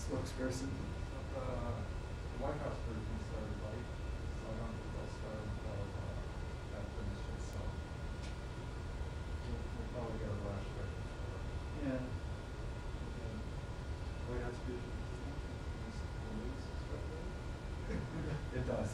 spokesperson. The White House version started late, so I don't think they'll start until that finishes. So we'll probably get a rush right before. Yeah. White House version is released, expected. It does.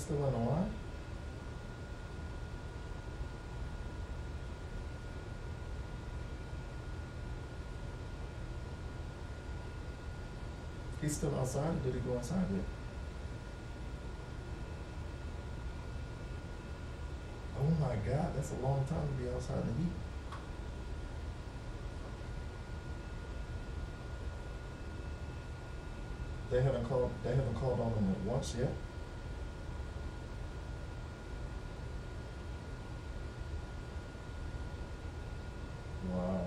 He's still in the line? He's still outside, or did he go inside yet? Oh my God, that's a long time to be outside in the heat. They haven't called on him once yet? Wow.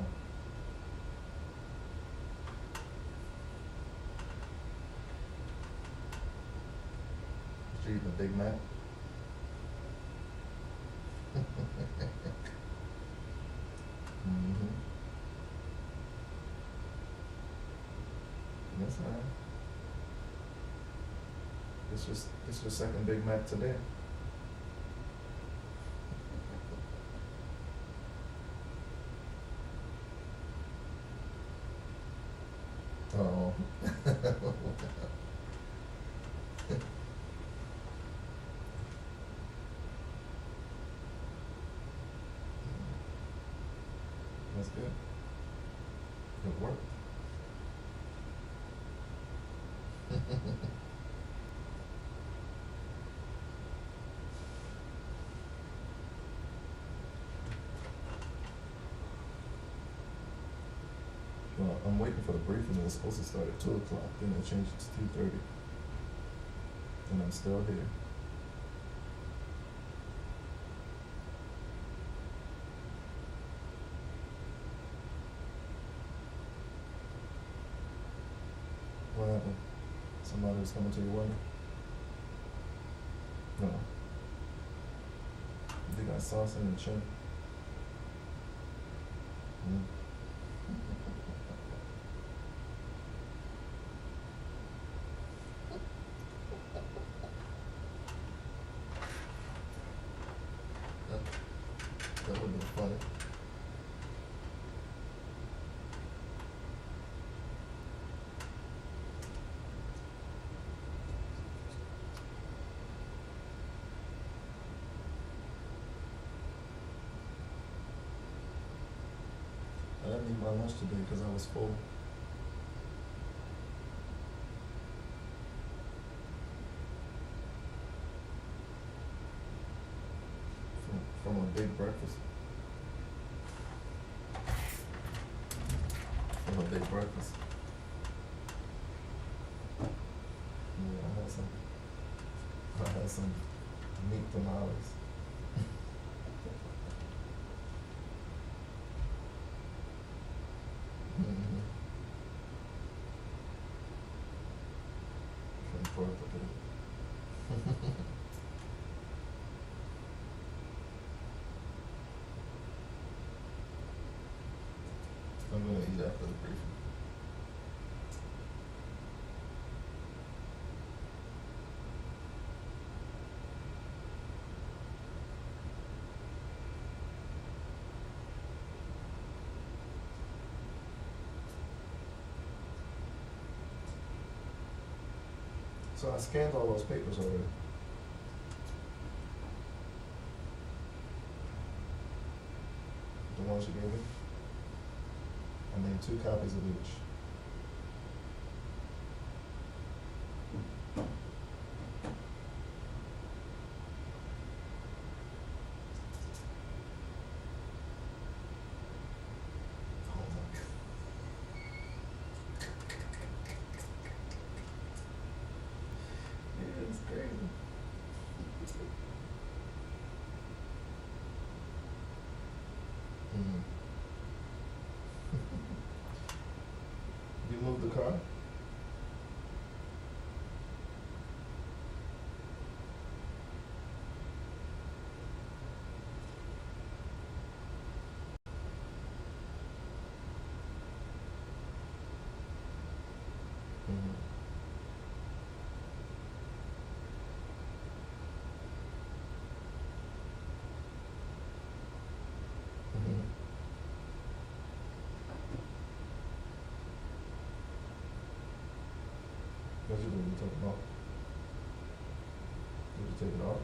Did you eat a Big Mac? Mm-hmm. That's all right. It's your second Big Mac today. Oh. That's good. Good work. Well, I'm waiting for the briefing. It was supposed to start at 2 o'clock, then they changed it to 2:30. And I'm still here. What happened? Somebody was coming to your window? No. They got sauce in the chin. Mm. That would be funny. I didn't eat my lunch today because I was full. From a big breakfast. From a big breakfast. Yeah, I had some meat tamales. Mm-hmm. From Portugal. I'm gonna eat after the briefing. So I scanned all those papers already. The ones you gave me? I made 2 copies of each. Oh my God. Yeah, it's crazy. Mm. You moved the car? Mm-hmm. Mm-hmm. What you talking about? Did you take it off?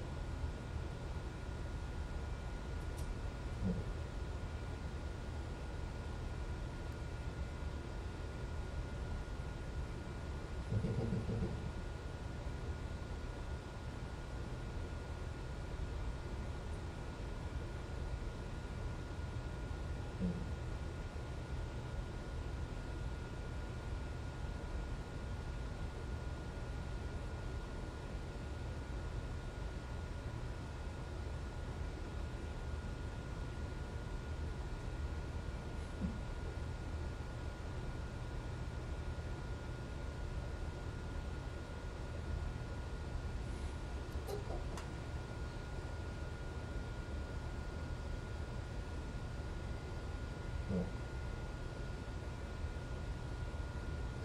No.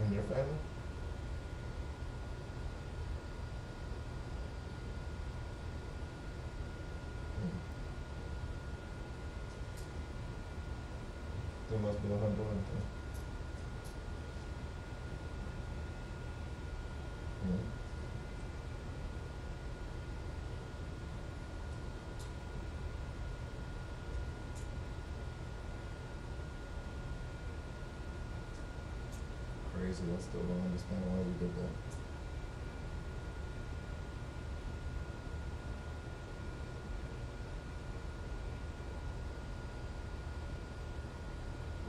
In your family? There must be a Honduran thing. Crazy, I still don't understand why we did that.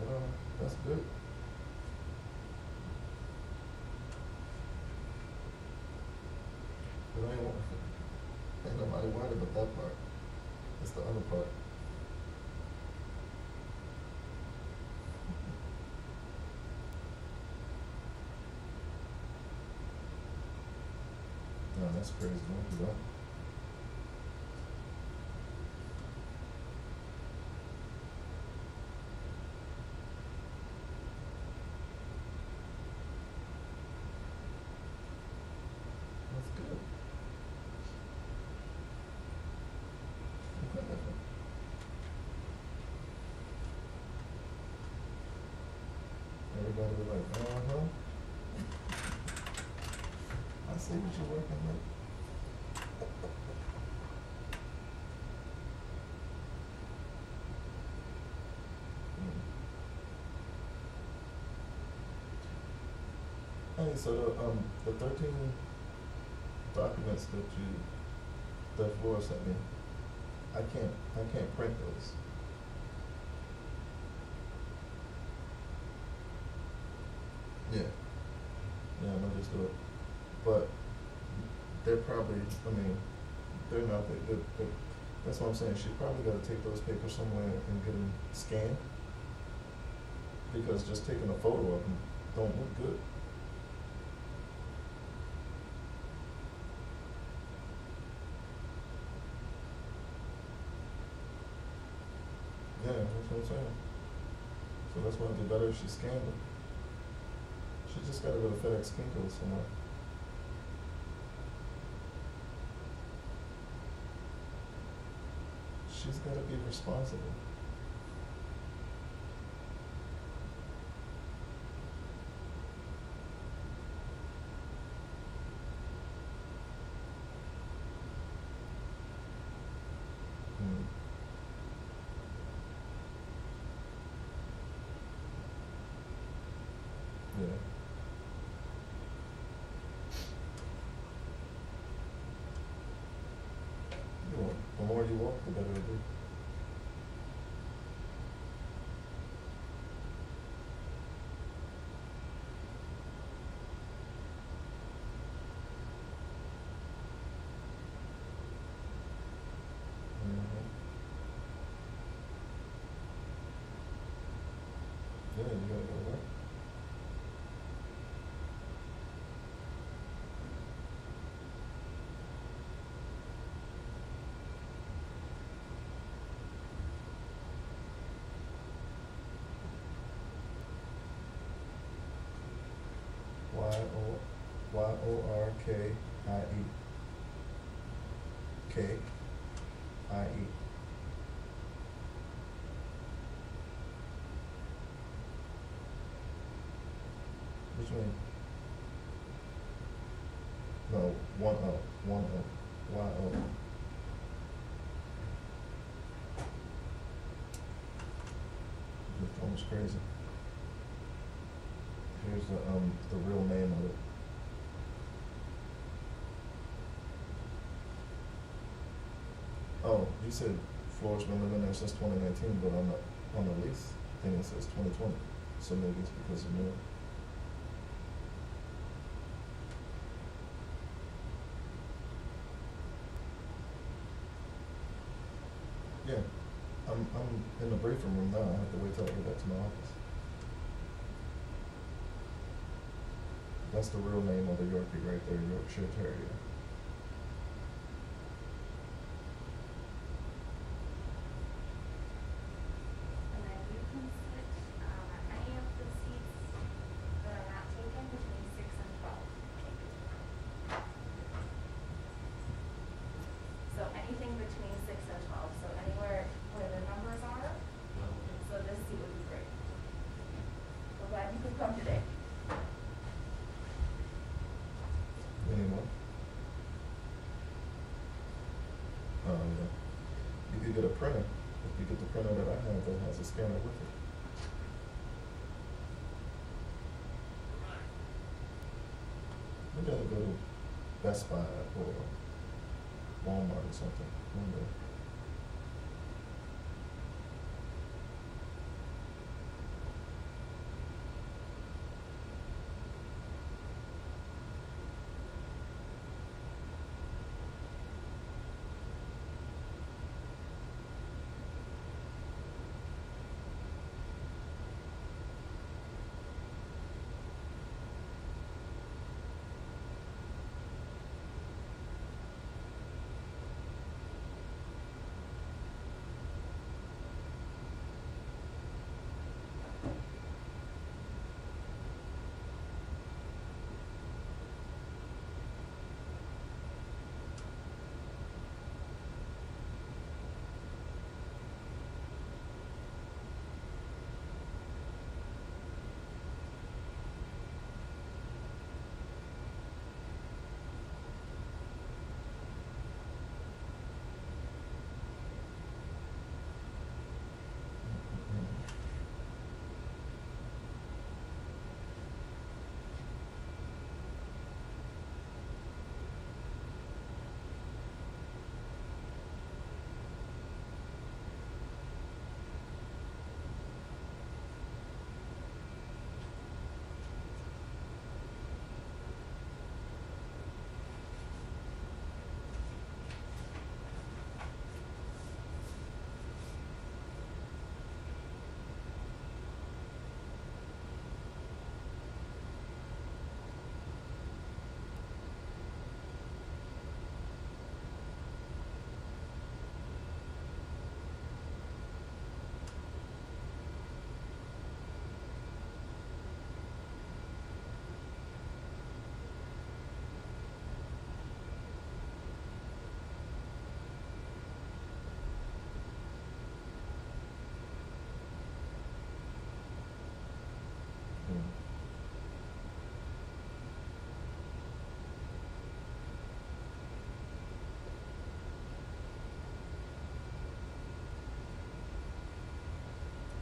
Well, that's good. But ain't nobody worried about that part. It's the other part. No, that's crazy. Don't do that. That's good. Everybody was like, I see what you're working with. Hey, so the 13 documents that Flora sent me, I can't print those. Yeah, I'm gonna just do it. But they're probably, they're not, that's what I'm saying, she probably gotta take those papers somewhere and get them scanned. Because just taking a photo of them don't look good. Yeah, that's what I'm saying. So that's why it'd be better if she scanned them. She just gotta go to FedEx Kinko somewhere. She's gotta be responsible. Yeah. The more you walk, the better it'll be. Yeah, you gotta go work. Yorkie. Which one? No, one O. Y-O. It's almost crazy. Here's the real name of it. Oh, you said Floor's been living there since 2019, but on the lease thing it says 2020. So maybe it's because of new. Yeah, I'm in the briefing room now. I have to wait till I get back to my office. That's the real name of the Yorkie right there, Yorkshire Terrier. And then you can switch any of the seats that are not taken between 6 and 12. So anything between 6 and 12. So anywhere where the numbers are. So this seat would be great. We're glad you could come today. Anyone? Yeah. You could get a printer. If you get the printer that I have that has a scanner with it. Maybe I'll go to Best Buy or Walmart or something. One day.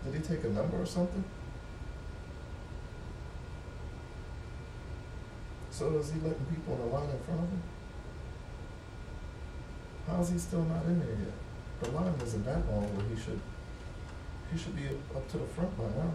Did he take a number or something? So is he letting people in the line in front of him? How is he still not in there yet? The line isn't that long where he should be up to the front by now.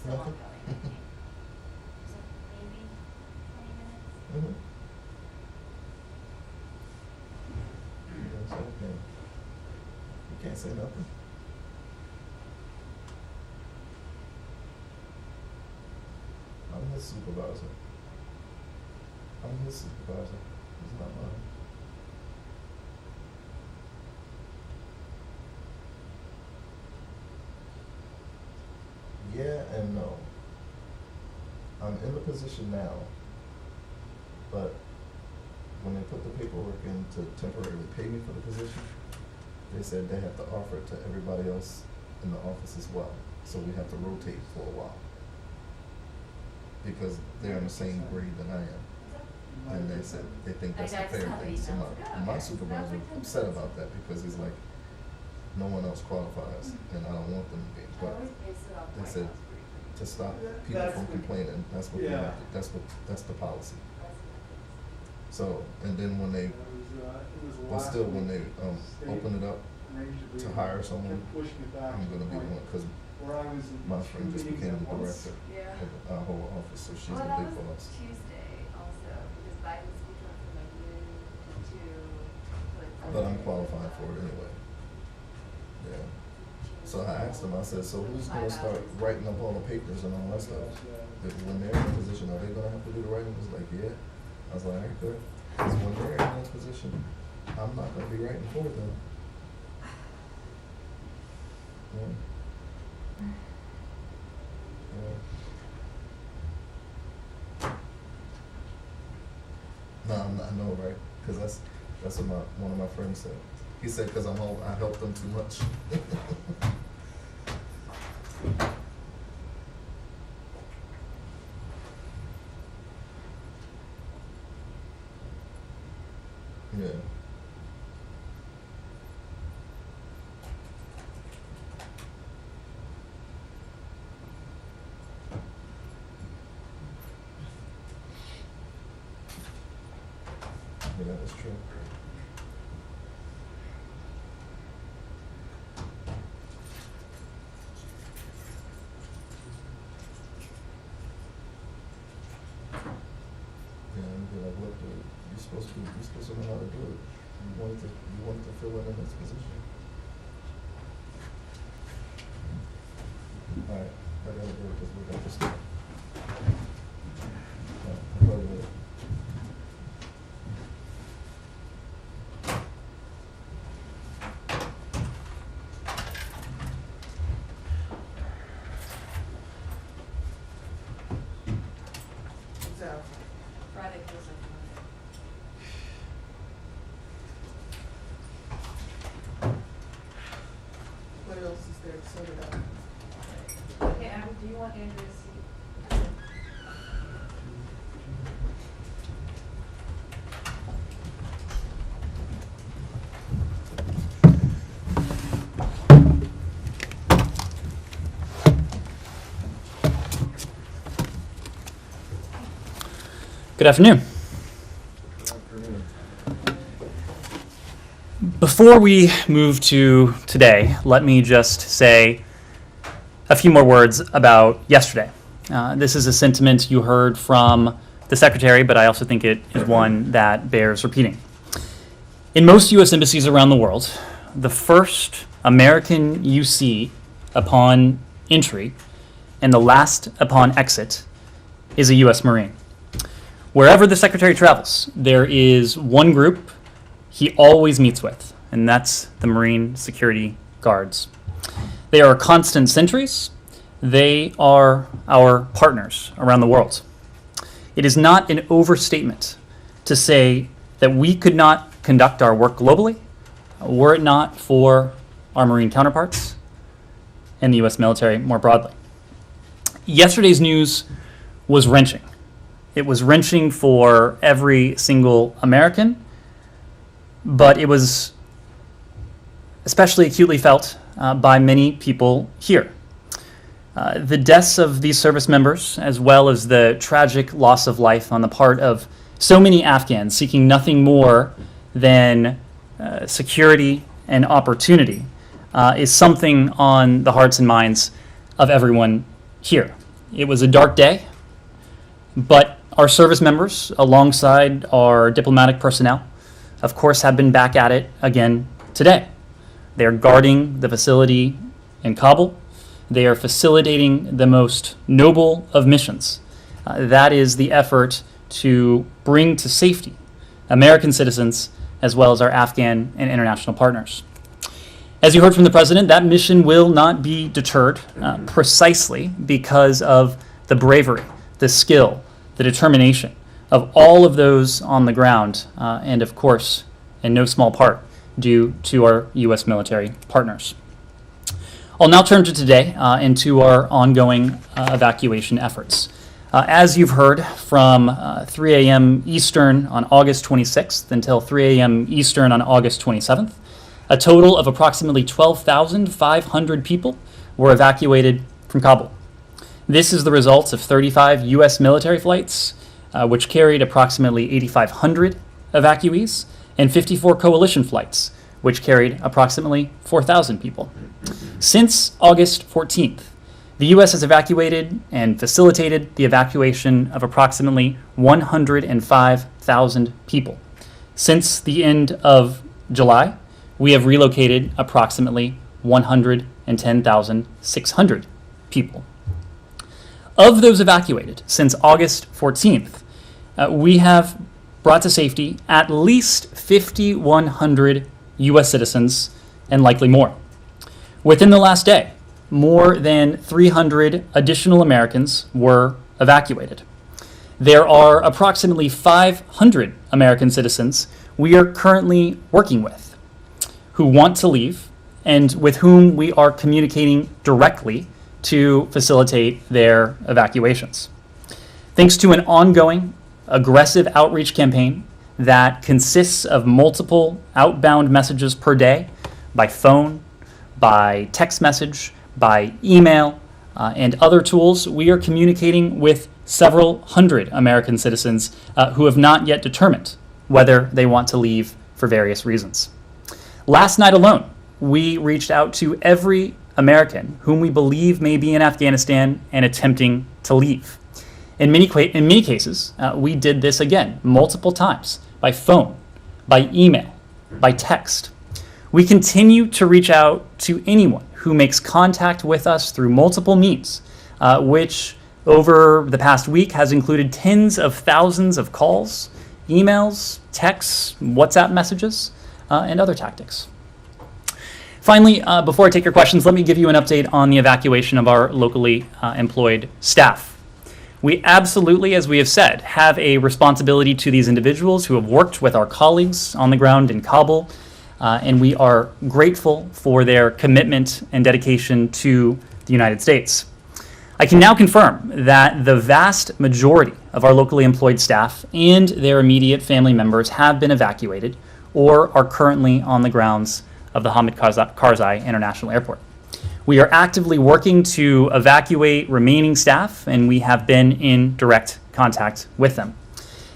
still Nothing? ongoing. So maybe 20 minutes. Mhm. Yeah, so okay. You can't say nothing. I'm his supervisor. I'm his supervisor. He's not mine. Yeah and no. I'm in the position now, but when they put the paperwork in to temporarily pay me for the position, they said they have to offer it to everybody else in the office as well. So we have to rotate for a while. Because they're in the same grade that I am. And they said they think that's the fair thing. So my supervisor was upset about that because he's like, no one else qualifies and I don't want them to be. But they said to stop people from complaining, that's what we have to, that's the policy. So, and then when they, but still when they open it up to hire someone, I'm gonna be the one, cause my friend just became the director of our whole office, so she's the big boss. Tuesday also, because Biden's speaking from like noon to But I'm qualified for it anyway. Yeah. So I asked them, I said, so who's gonna start writing up all the papers and all that stuff? When they're in a position, are they gonna have to do the writing? He's like, yeah. I was like, all right, good. Because when they're in this position, I'm not gonna be writing for them. Yeah. Yeah. No, I'm not, I know, right? Because that's what one of my friends said. He said, because I helped them too much. Yeah. Yeah, that is true. Yeah, and be like, look, dude, you're supposed to know how to do it. You wanted to fill in this position. All right, I gotta go because we got to start. I'll call you later. Friday feels like Monday. What else is there to set it up? Okay, Amber, do you want Andrew's seat? Good afternoon. Good afternoon. Before we move to today, let me just say a few more words about yesterday. This is a sentiment you heard from the Secretary, but I also think it is one that bears repeating. In most U.S. embassies around the world, the first American you see upon entry and the last upon exit is a U.S. Marine. Wherever the Secretary travels, there is one group he always meets with, and that's the Marine Security Guards. They are constant sentries. They are our partners around the world. It is not an overstatement to say that we could not conduct our work globally were it not for our Marine counterparts and the U.S. military more broadly. Yesterday's news was wrenching. It was wrenching for every single American, but it was especially acutely felt by many people here. The deaths of these service members, as well as the tragic loss of life on the part of so many Afghans seeking nothing more than security and opportunity, is something on the hearts and minds of everyone here. It was a dark day, but our service members, alongside our diplomatic personnel, of course, have been back at it again today. They are guarding the facility in Kabul. They are facilitating the most noble of missions. That is the effort to bring to safety American citizens as well as our Afghan and international partners. As you heard from the President, that mission will not be deterred precisely because of the bravery, the skill, the determination of all of those on the ground, and of course, in no small part, due to our U.S. military partners. I'll now turn to today and to our ongoing evacuation efforts. As you've heard, from 3 a.m. Eastern on August 26th until 3 a.m. Eastern on August 27th, a total of approximately 12,500 people were evacuated from Kabul. This is the result of 35 U.S. military flights, which carried approximately 8,500 evacuees, and 54 coalition flights, which carried approximately 4,000 people. Since August 14th, the U.S. has evacuated and facilitated the evacuation of approximately 105,000 people. Since the end of July, we have relocated approximately 110,600 people. Of those evacuated since August 14th, we have brought to safety at least 5,100 U.S. citizens and likely more. Within the last day, more than 300 additional Americans were evacuated. There are approximately 500 American citizens we are currently working with who want to leave and with whom we are communicating directly to facilitate their evacuations. Thanks to an ongoing, aggressive outreach campaign that consists of multiple outbound messages per day by phone, by text message, by email, and other tools, we are communicating with several hundred American citizens who have not yet determined whether they want to leave for various reasons. Last night alone, we reached out to every American whom we believe may be in Afghanistan and attempting to leave. In many cases, we did this again multiple times by phone, by email, by text. We continue to reach out to anyone who makes contact with us through multiple means, which over the past week has included tens of thousands of calls, emails, texts, WhatsApp messages, and other tactics. Finally, before I take your questions, let me give you an update on the evacuation of our locally employed staff. We absolutely, as we have said, have a responsibility to these individuals who have worked with our colleagues on the ground in Kabul, and we are grateful for their commitment and dedication to the United States. I can now confirm that the vast majority of our locally employed staff and their immediate family members have been evacuated or are currently on the grounds of the Hamid Karzai International Airport. We are actively working to evacuate remaining staff, and we have been in direct contact with them.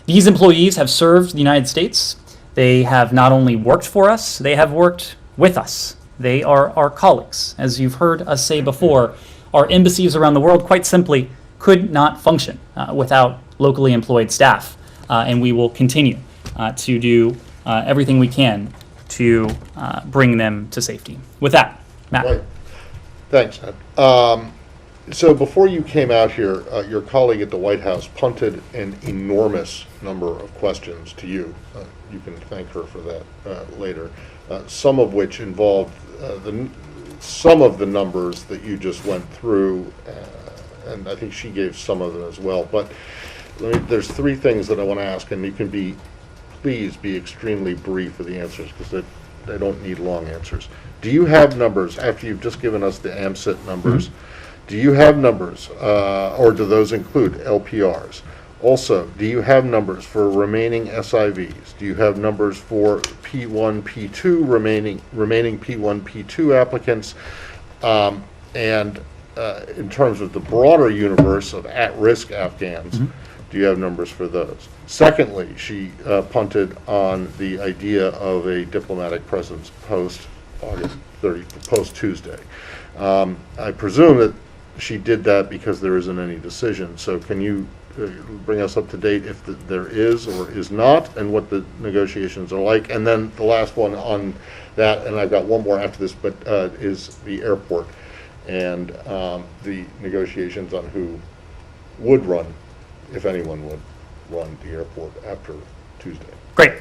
These employees have served the United States. They have not only worked for us, they have worked with us. They are our colleagues. As you've heard us say before, our embassies around the world, quite simply, could not function without locally employed staff, and we will continue to do everything we can to bring them to safety. With that, Matt. Right. Thanks, Ned. So before you came out here, your colleague at the White House punted an enormous number of questions to you. You can thank her for that later. Some of which involved some of the numbers that you just went through, and I think she gave some of them as well. But there's three things that I want to ask, and you can please be extremely brief with the answers, because they don't need long answers. Do you have numbers, after you've just given us the AMSIT numbers, do you have numbers, or do those include LPRs? Also, do you have numbers for remaining SIVs? Do you have numbers for P1, P2, remaining P1, P2 applicants? And in terms of the broader universe of at-risk Afghans, do you have numbers for those? Secondly, she punted on the idea of a diplomatic presence post-August 30, post-Tuesday. I presume that she did that because there isn't any decision. So can you bring us up to date if there is or is not, and what the negotiations are like? And then the last one on that, and I've got one more after this, but is the airport and the negotiations on who would run, if anyone would run the airport after Tuesday. Great.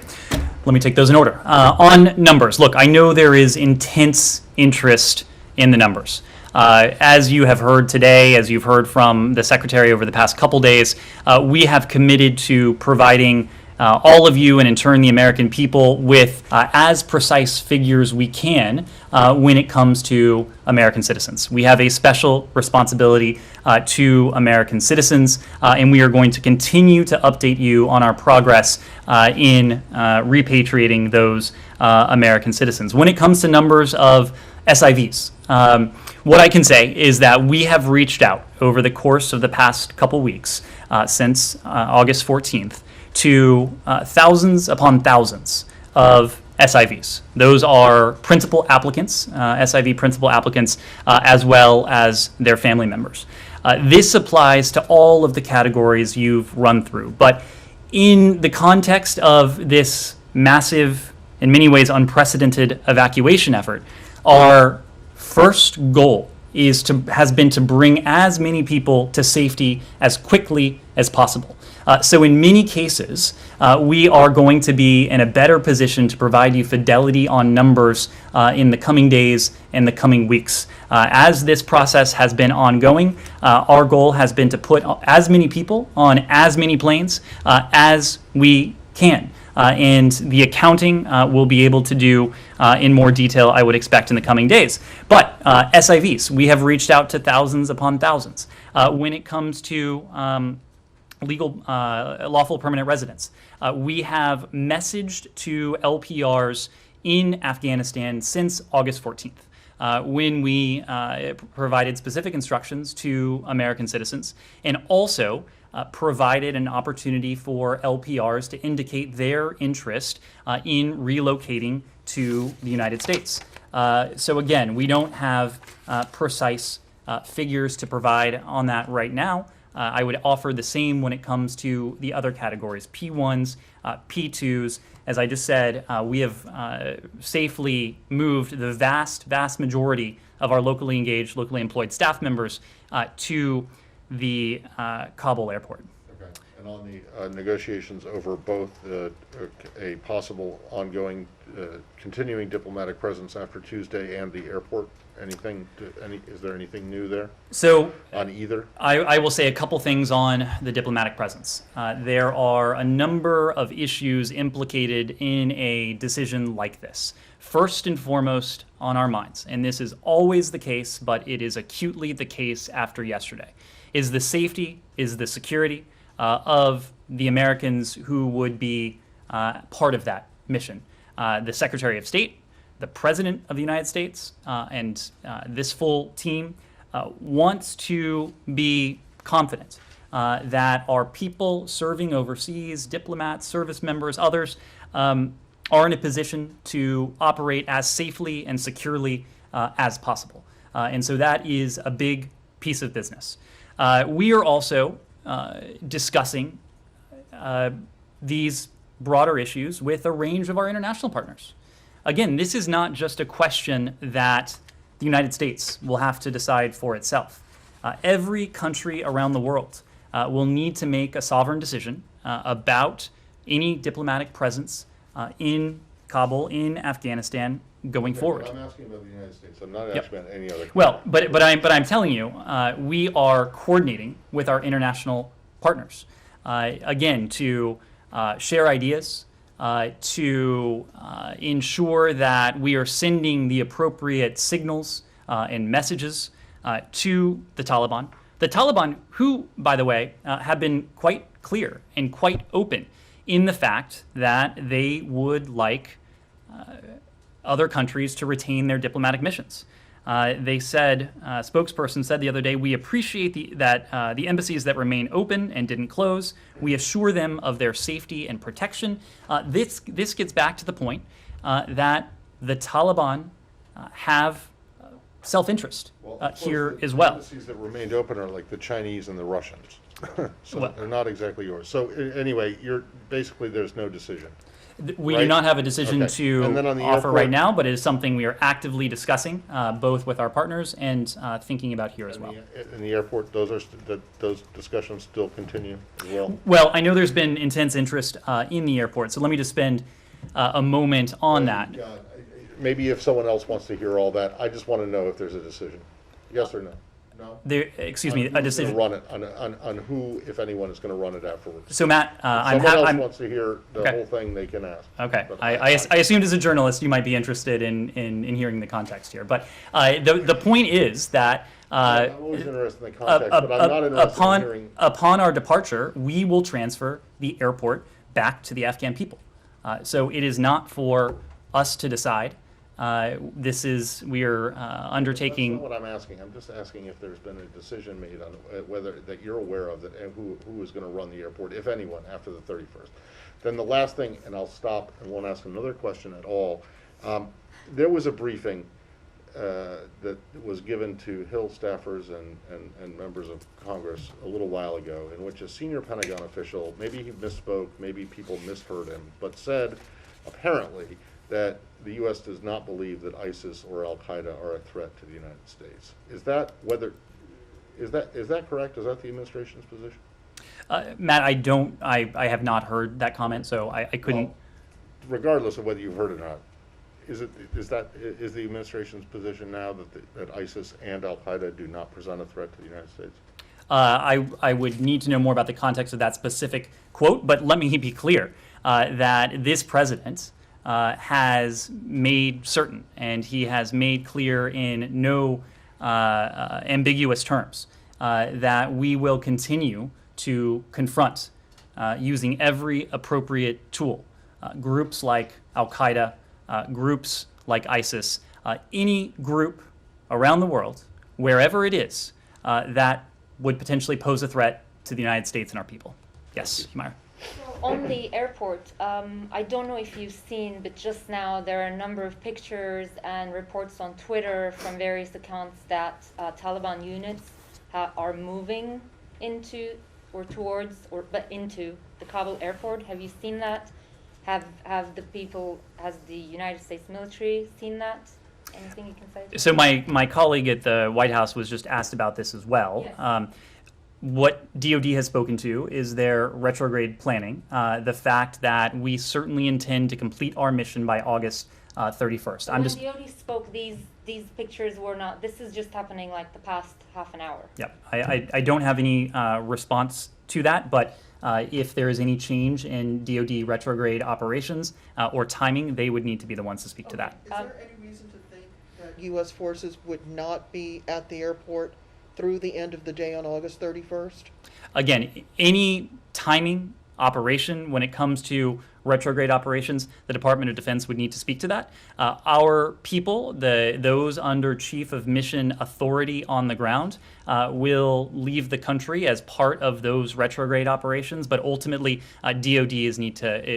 Let me take those in order. On numbers, look, I know there is intense interest in the numbers. As you have heard today, as you've heard from the Secretary over the past couple days, we have committed to providing all of you and in turn the American people with as precise figures we can when it comes to American citizens. We have a special responsibility to American citizens, and we are going to continue to update you on our progress in repatriating those American citizens. When it comes to numbers of SIVs, what I can say is that we have reached out over the course of the past couple weeks, since August 14th, to thousands upon thousands of SIVs. Those are principal applicants, SIV principal applicants, as well as their family members. This applies to all of the categories you've run through, but in the context of this massive, in many ways unprecedented evacuation effort, our first goal has been to bring as many people to safety as quickly as possible. So in many cases, we are going to be in a better position to provide you fidelity on numbers in the coming days and the coming weeks. As this process has been ongoing, our goal has been to put as many people on as many planes as we can. And the accounting we'll be able to do in more detail, I would expect, in the coming days. But SIVs, we have reached out to thousands upon thousands. When it comes to legal, lawful permanent residents, we have messaged to LPRs in Afghanistan since August 14th. When we provided specific instructions to American citizens, and also provided an opportunity for LPRs to indicate their interest in relocating to the United States. So again, we don't have precise figures to provide on that right now. I would offer the same when it comes to the other categories, P1s, P2s. As I just said, we have safely moved the vast majority of our locally engaged, locally employed staff members to the Kabul airport. Okay. And on the negotiations over both a possible ongoing, continuing diplomatic presence after Tuesday and the airport, is there anything new there? So on either? I will say a couple things on the diplomatic presence. There are a number of issues implicated in a decision like this. First and foremost on our minds, and this is always the case, but it is acutely the case after yesterday, is the safety, is the security of the Americans who would be part of that mission. The Secretary of State, the President of the United States, and this full team wants to be confident that our people serving overseas, diplomats, service members, others, are in a position to operate as safely and securely as possible. And so that is a big piece of business. We are also discussing these broader issues with a range of our international partners. Again, this is not just a question that the United States will have to decide for itself. Every country around the world will need to make a sovereign decision about any diplomatic presence in Kabul, in Afghanistan, going forward. I'm asking about the United States. I'm not asking about any other country. Well, but I'm telling you, we are coordinating with our international partners, again, to share ideas, to ensure that we are sending the appropriate signals and messages to the Taliban. The Taliban, who, by the way, have been quite clear and quite open in the fact that they would like other countries to retain their diplomatic missions. They said, spokesperson said the other day, we appreciate that the embassies that remain open and didn't close, we assure them of their safety and protection. This gets back to the point that the Taliban have self-interest here as well. The embassies that remained open are like the Chinese and the Russians. So Well- they're not exactly yours. So anyway, basically there's no decision. We do Right. not have a decision Okay. And then on to the offer airport- right now, but it is something we are actively discussing, both with our partners and thinking about here as And well. In the airport, those discussions still continue as well? Well, I know there's been intense interest in the airport, so let me just spend a moment on that. Yeah, maybe if someone else wants to hear all that, I just want to know if there's a decision. Yes or no? No? There, excuse me, On a who's gonna decision. run it, on who, if anyone, is going to run it afterwards. So Matt, I'm, Someone else I'm wants to hear the Okay. whole thing, they can ask. okay. But I assumed as a journalist you might be interested in hearing the context here, but the point is that. I'm always interested in the context, but I'm not interested in hearing. Upon our departure, we will transfer the airport back to the Afghan people. So it is not for us to decide. We are undertaking. That's not what I'm asking. I'm just asking if there's been a decision made on whether, that you're aware of, that, and who is going to run the airport, if anyone, after the 31st. Then the last thing, and I'll stop and won't ask another question at all. There was a briefing that was given to Hill staffers and members of Congress a little while ago, in which a senior Pentagon official, maybe he misspoke, maybe people misheard him, but said apparently that the U.S. does not believe that ISIS or Al Qaeda are a threat to the United States. Is that correct? Is that the administration's position? Matt, I have not heard that comment, so I couldn't. Well, regardless of whether you've heard it or not, is the administration's position now that ISIS and Al Qaeda do not present a threat to the United States? I would need to know more about the context of that specific quote, but let me be clear that this president has made certain, and he has made clear in no ambiguous terms, that we will continue to confront, using every appropriate tool, groups like Al Qaeda, groups like ISIS, any group around the world, wherever it is, that would potentially pose a threat to the United States and our people. Yes, Meyer. So on the airport, I don't know if you've seen, but just now there are a number of pictures and reports on Twitter from various accounts that Taliban units are moving into or towards into the Kabul airport. Have you seen that? Has the United States military seen that? Anything you can say? So my colleague at the White House was just asked about this as well. Yes. What DoD has spoken to is their retrograde planning, the fact that we certainly intend to complete our mission by August 31st. When DoD spoke, these pictures were not. This is just happening like the past half an hour. Yep. I don't have any response to that, but if there is any change in DoD retrograde operations or timing, they would need to be the ones to speak to that. Is there any reason to think that U.S. forces would not be at the airport through the end of the day on August 31st? Again, any timing operation when it comes to retrograde operations, the Department of Defense would need to speak to that. Our people, those under Chief of Mission Authority on the ground, will leave the country as part of those retrograde operations, but ultimately DoD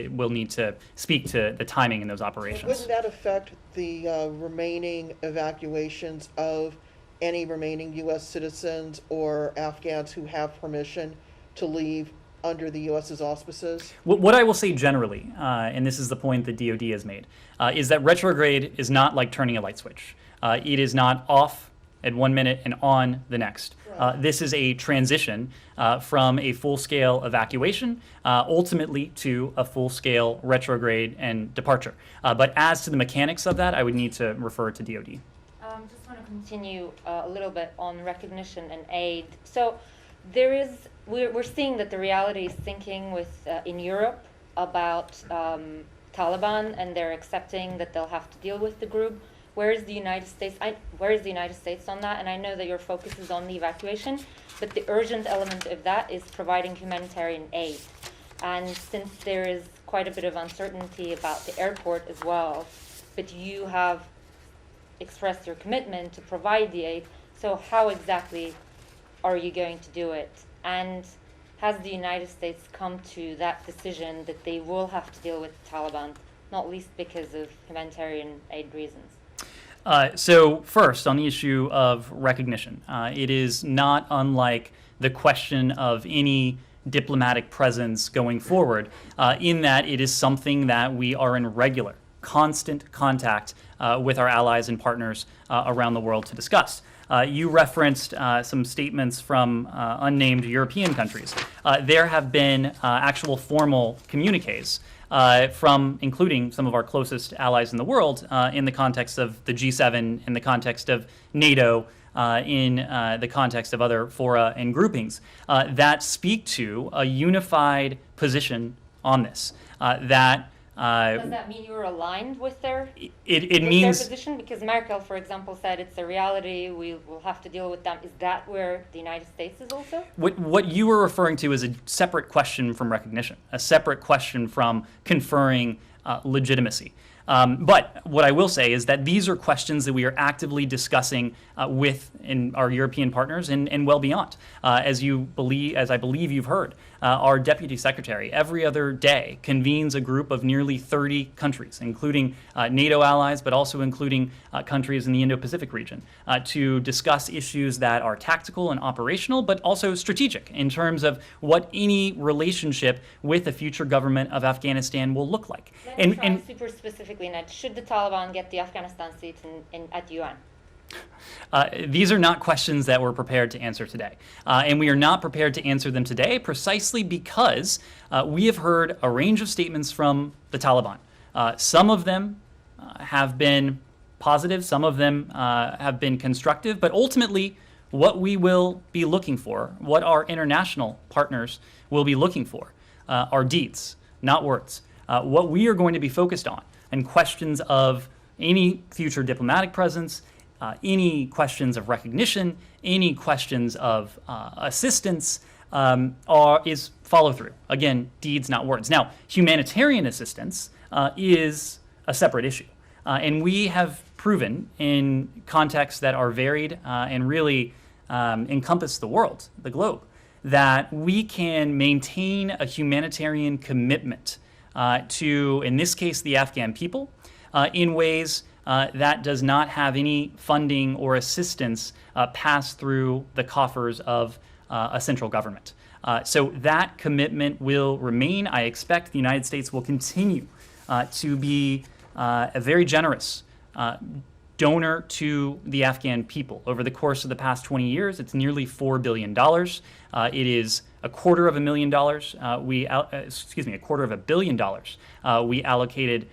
will need to speak to the timing in those operations. Wouldn't that affect the remaining evacuations of any remaining U.S. citizens or Afghans who have permission to leave under the U.S.'s auspices? What I will say generally, and this is the point that DoD has made, is that retrograde is not like turning a light switch. It is not off at 1 minute and on the next. Right. This is a transition from a full-scale evacuation ultimately to a full-scale retrograde and departure. But as to the mechanics of that, I would need to refer to DoD. Just want to continue a little bit on recognition and aid. So we're seeing that the reality is sinking with in Europe about Taliban, and they're accepting that they'll have to deal with the group. Where is the United States? Where is the United States on that? And I know that your focus is on the evacuation, but the urgent element of that is providing humanitarian aid. And since there is quite a bit of uncertainty about the airport as well, but you have expressed your commitment to provide the aid, so how exactly are you going to do it? And has the United States come to that decision that they will have to deal with the Taliban, not least because of humanitarian aid reasons? So first, on the issue of recognition, it is not unlike the question of any diplomatic presence going forward, in that it is something that we are in regular, constant contact with our allies and partners around the world to discuss. You referenced some statements from unnamed European countries. There have been actual formal communiques from including some of our closest allies in the world in the context of the G7, in the context of NATO, in the context of other fora and groupings that speak to a unified position on this. Does that mean you're aligned with their It with means their position? Because Merkel, for example, said it's a reality. We will have to deal with them. Is that where the United States is also? what you were referring to is a separate question from recognition, a separate question from conferring legitimacy. But what I will say is that these are questions that we are actively discussing with our European partners and well beyond. As I believe you've heard, our Deputy Secretary every other day convenes a group of nearly 30 countries, including NATO allies, but also including countries in the Indo-Pacific region, to discuss issues that are tactical and operational, but also strategic in terms of what any relationship with the future government of Afghanistan will look like. Let me try super specifically, Ned. Should the Taliban get the Afghanistan seats at UN? These are not questions that we're prepared to answer today. And we are not prepared to answer them today precisely because we have heard a range of statements from the Taliban. Some of them have been positive, some of them have been constructive, but ultimately what we will be looking for, what our international partners will be looking for, are deeds, not words. What we are going to be focused on and questions of any future diplomatic presence, any questions of recognition, any questions of assistance is follow through. Again, deeds, not words. Now, humanitarian assistance is a separate issue. And we have proven in contexts that are varied and really encompass the world, the globe, that we can maintain a humanitarian commitment to, in this case, the Afghan people, in ways that does not have any funding or assistance pass through the coffers of a central government. So that commitment will remain. I expect the United States will continue to be a very generous donor to the Afghan people. Over the course of the past 20 years, it's nearly $4 billion. It is $250,000. $250 million we allocated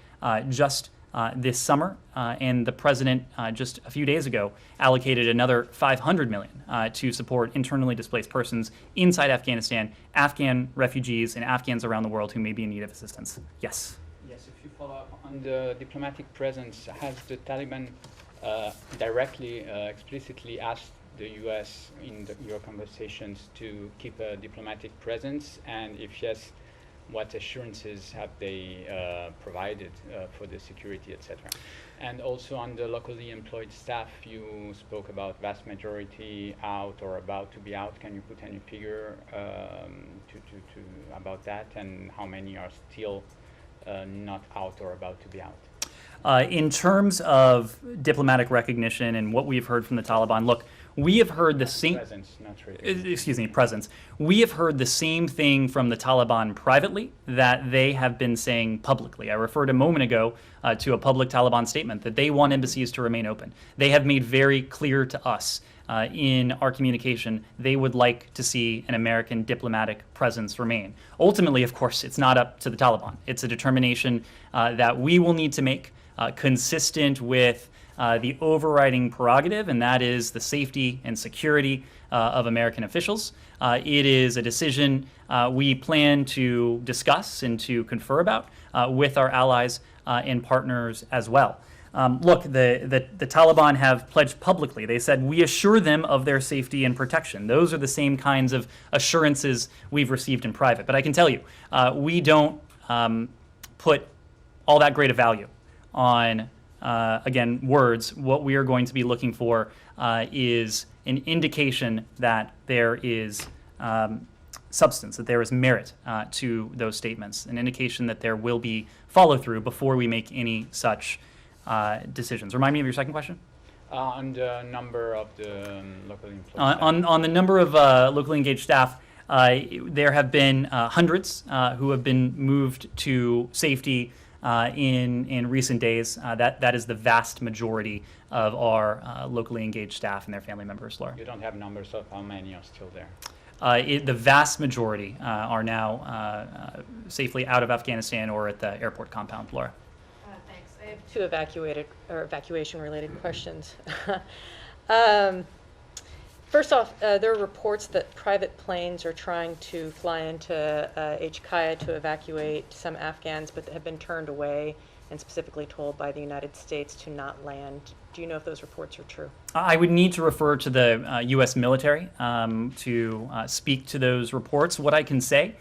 just this summer, and the president just a few days ago allocated another $500 million to support internally displaced persons inside Afghanistan, Afghan refugees, and Afghans around the world who may be in need of assistance. Yes. Yes, if you follow up on the diplomatic presence, has the Taliban directly, explicitly asked the U.S. in your conversations to keep a diplomatic presence, and if yes, what assurances have they provided for the security, etc.? And also on the locally employed staff, you spoke about vast majority out or about to be out. Can you put any figure about that, and how many are still not out or about to be out? In terms of diplomatic recognition and what we've heard from the Taliban, look, we have heard the same. Presence, not really. Presence. We have heard the same thing from the Taliban privately that they have been saying publicly. I referred a moment ago to a public Taliban statement that they want embassies to remain open. They have made very clear to us in our communication they would like to see an American diplomatic presence remain. Ultimately, of course, it's not up to the Taliban. It's a determination that we will need to make consistent with the overriding prerogative, and that is the safety and security of American officials. It is a decision we plan to discuss and to confer about with our allies and partners as well. Look, the Taliban have pledged publicly. They said, we assure them of their safety and protection. Those are the same kinds of assurances we've received in private. But I can tell you, we don't put all that great a value on, again, words. What we are going to be looking for is an indication that there is substance, that there is merit to those statements, an indication that there will be follow-through before we make any such decisions. Remind me of your second question. On the number of the local employees. On the number of locally engaged staff, there have been hundreds who have been moved to safety in recent days. That is the vast majority of our locally engaged staff and their family members, Laura. You don't have numbers of how many are still there? The vast majority are now safely out of Afghanistan or at the airport compound, Laura. Thanks. I have two evacuation-related questions. First off, there are reports that private planes are trying to fly into HKIA to evacuate some Afghans, but have been turned away and specifically told by the United States to not land. Do you know if those reports are true? I would need to refer to the U.S. military to speak to those reports. What I can say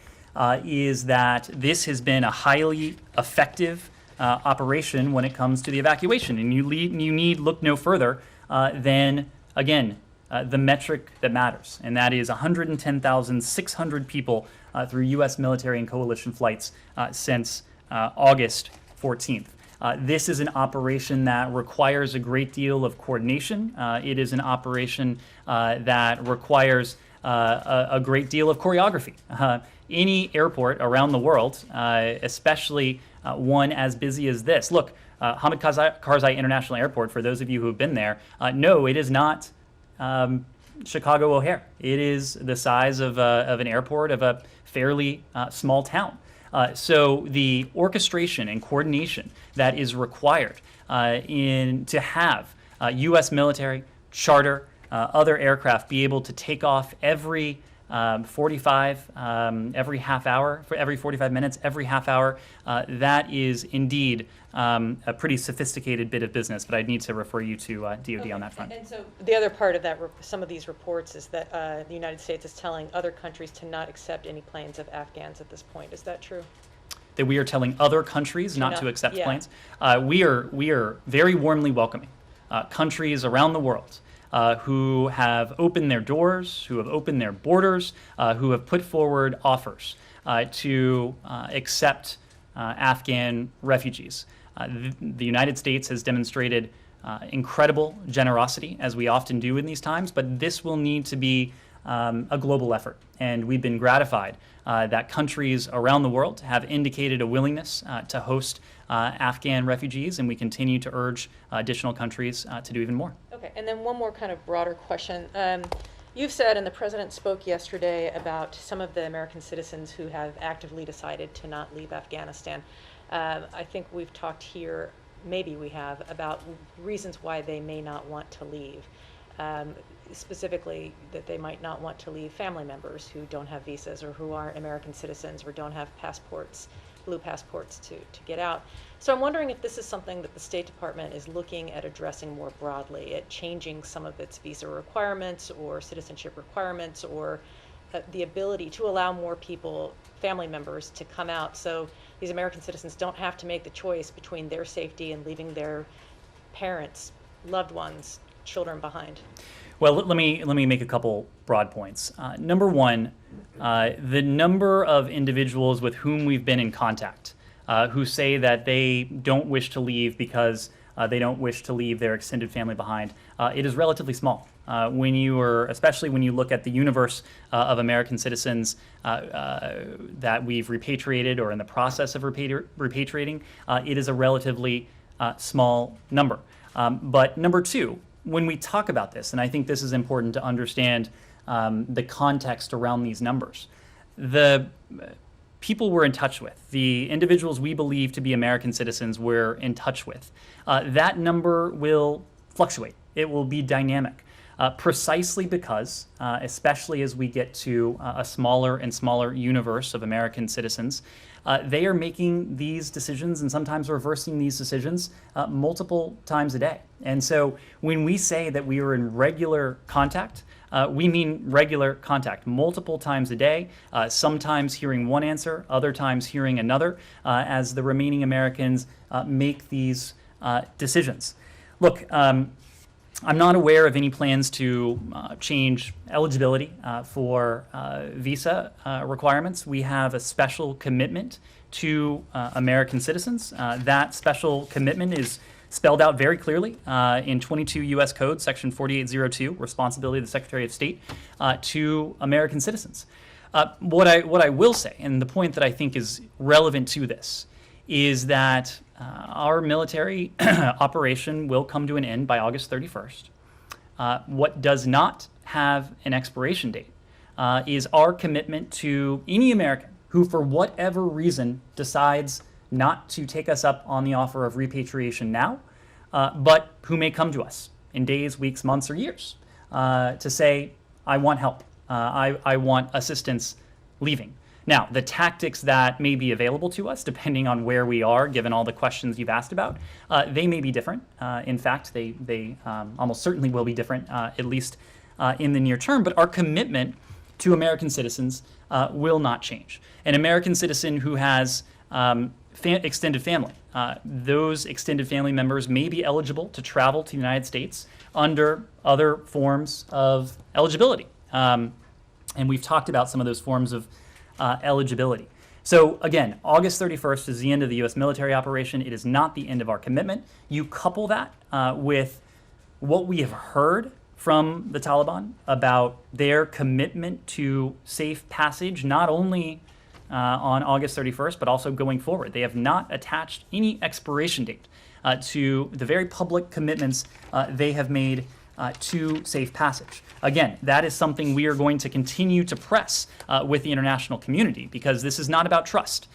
is that this has been a highly effective operation when it comes to the evacuation, and you need look no further than, again, the metric that matters, and that is 110,600 people through U.S. military and coalition flights since August 14th. This is an operation that requires a great deal of coordination. It is an operation that requires a great deal of choreography. Any airport around the world, especially one as busy as this. Look, Hamid Karzai International Airport, for those of you who have been there, no, it is not Chicago O'Hare. It is the size of an airport of a fairly small town. So the orchestration and coordination that is required to have U.S. military, charter, other aircraft be able to take off every 45, every half hour, for every 45 minutes, every half hour, that is indeed a pretty sophisticated bit of business, but I'd need to refer you to DoD on that front. And so the other part of that, some of these reports, is that the United States is telling other countries to not accept any planes of Afghans at this point. Is that true? That we are telling other countries not to accept planes? We are very warmly welcoming countries around the world who have opened their doors, who have opened their borders, who have put forward offers to accept Afghan refugees. The United States has demonstrated incredible generosity, as we often do in these times, but this will need to be a global effort. And we've been gratified that countries around the world have indicated a willingness to host Afghan refugees, and we continue to urge additional countries to do even more. Okay, and then one more kind of broader question. You've said, and the President spoke yesterday, about some of the American citizens who have actively decided to not leave Afghanistan. I think we've talked here, maybe we have, about reasons why they may not want to leave. Specifically, that they might not want to leave family members who don't have visas or who aren't American citizens or don't have passports, blue passports to get out. So I'm wondering if this is something that the State Department is looking at addressing more broadly, at changing some of its visa requirements or citizenship requirements, or the ability to allow more people, family members, to come out so these American citizens don't have to make the choice between their safety and leaving their parents, loved ones, children behind. Well, let me make a couple broad points. Number one, the number of individuals with whom we've been in contact who say that they don't wish to leave because they don't wish to leave their extended family behind, it is relatively small. Especially when you look at the universe of American citizens that we've repatriated or in the process of repatriating, it is a relatively small number. But number two, when we talk about this, and I think this is important to understand the context around these numbers, the people we're in touch with, the individuals we believe to be American citizens we're in touch with, that number will fluctuate. It will be dynamic, precisely because, especially as we get to a smaller and smaller universe of American citizens, they are making these decisions and sometimes reversing these decisions multiple times a day. And so when we say that we are in regular contact, we mean regular contact, multiple times a day, sometimes hearing one answer, other times hearing another, as the remaining Americans make these decisions. Look, I'm not aware of any plans to change eligibility for visa requirements. We have a special commitment to American citizens. That special commitment is spelled out very clearly in 22 U.S. Code, Section 4802, responsibility of the Secretary of State to American citizens. What I will say, and the point that I think is relevant to this, is that our military operation will come to an end by August 31st. What does not have an expiration date is our commitment to any American who, for whatever reason, decides not to take us up on the offer of repatriation now, but who may come to us in days, weeks, months, or years to say, I want help, I want assistance leaving. Now, the tactics that may be available to us, depending on where we are, given all the questions you've asked about, they may be different. In fact, they almost certainly will be different, at least in the near term. But our commitment to American citizens will not change. An American citizen who has extended family, those extended family members may be eligible to travel to the United States under other forms of eligibility. And we've talked about some of those forms of eligibility. So again, August 31st is the end of the U.S. military operation. It is not the end of our commitment. You couple that with what we have heard from the Taliban about their commitment to safe passage, not only on August 31st, but also going forward. They have not attached any expiration date to the very public commitments they have made to safe passage. Again, that is something we are going to continue to press with the international community, because this is not about trust.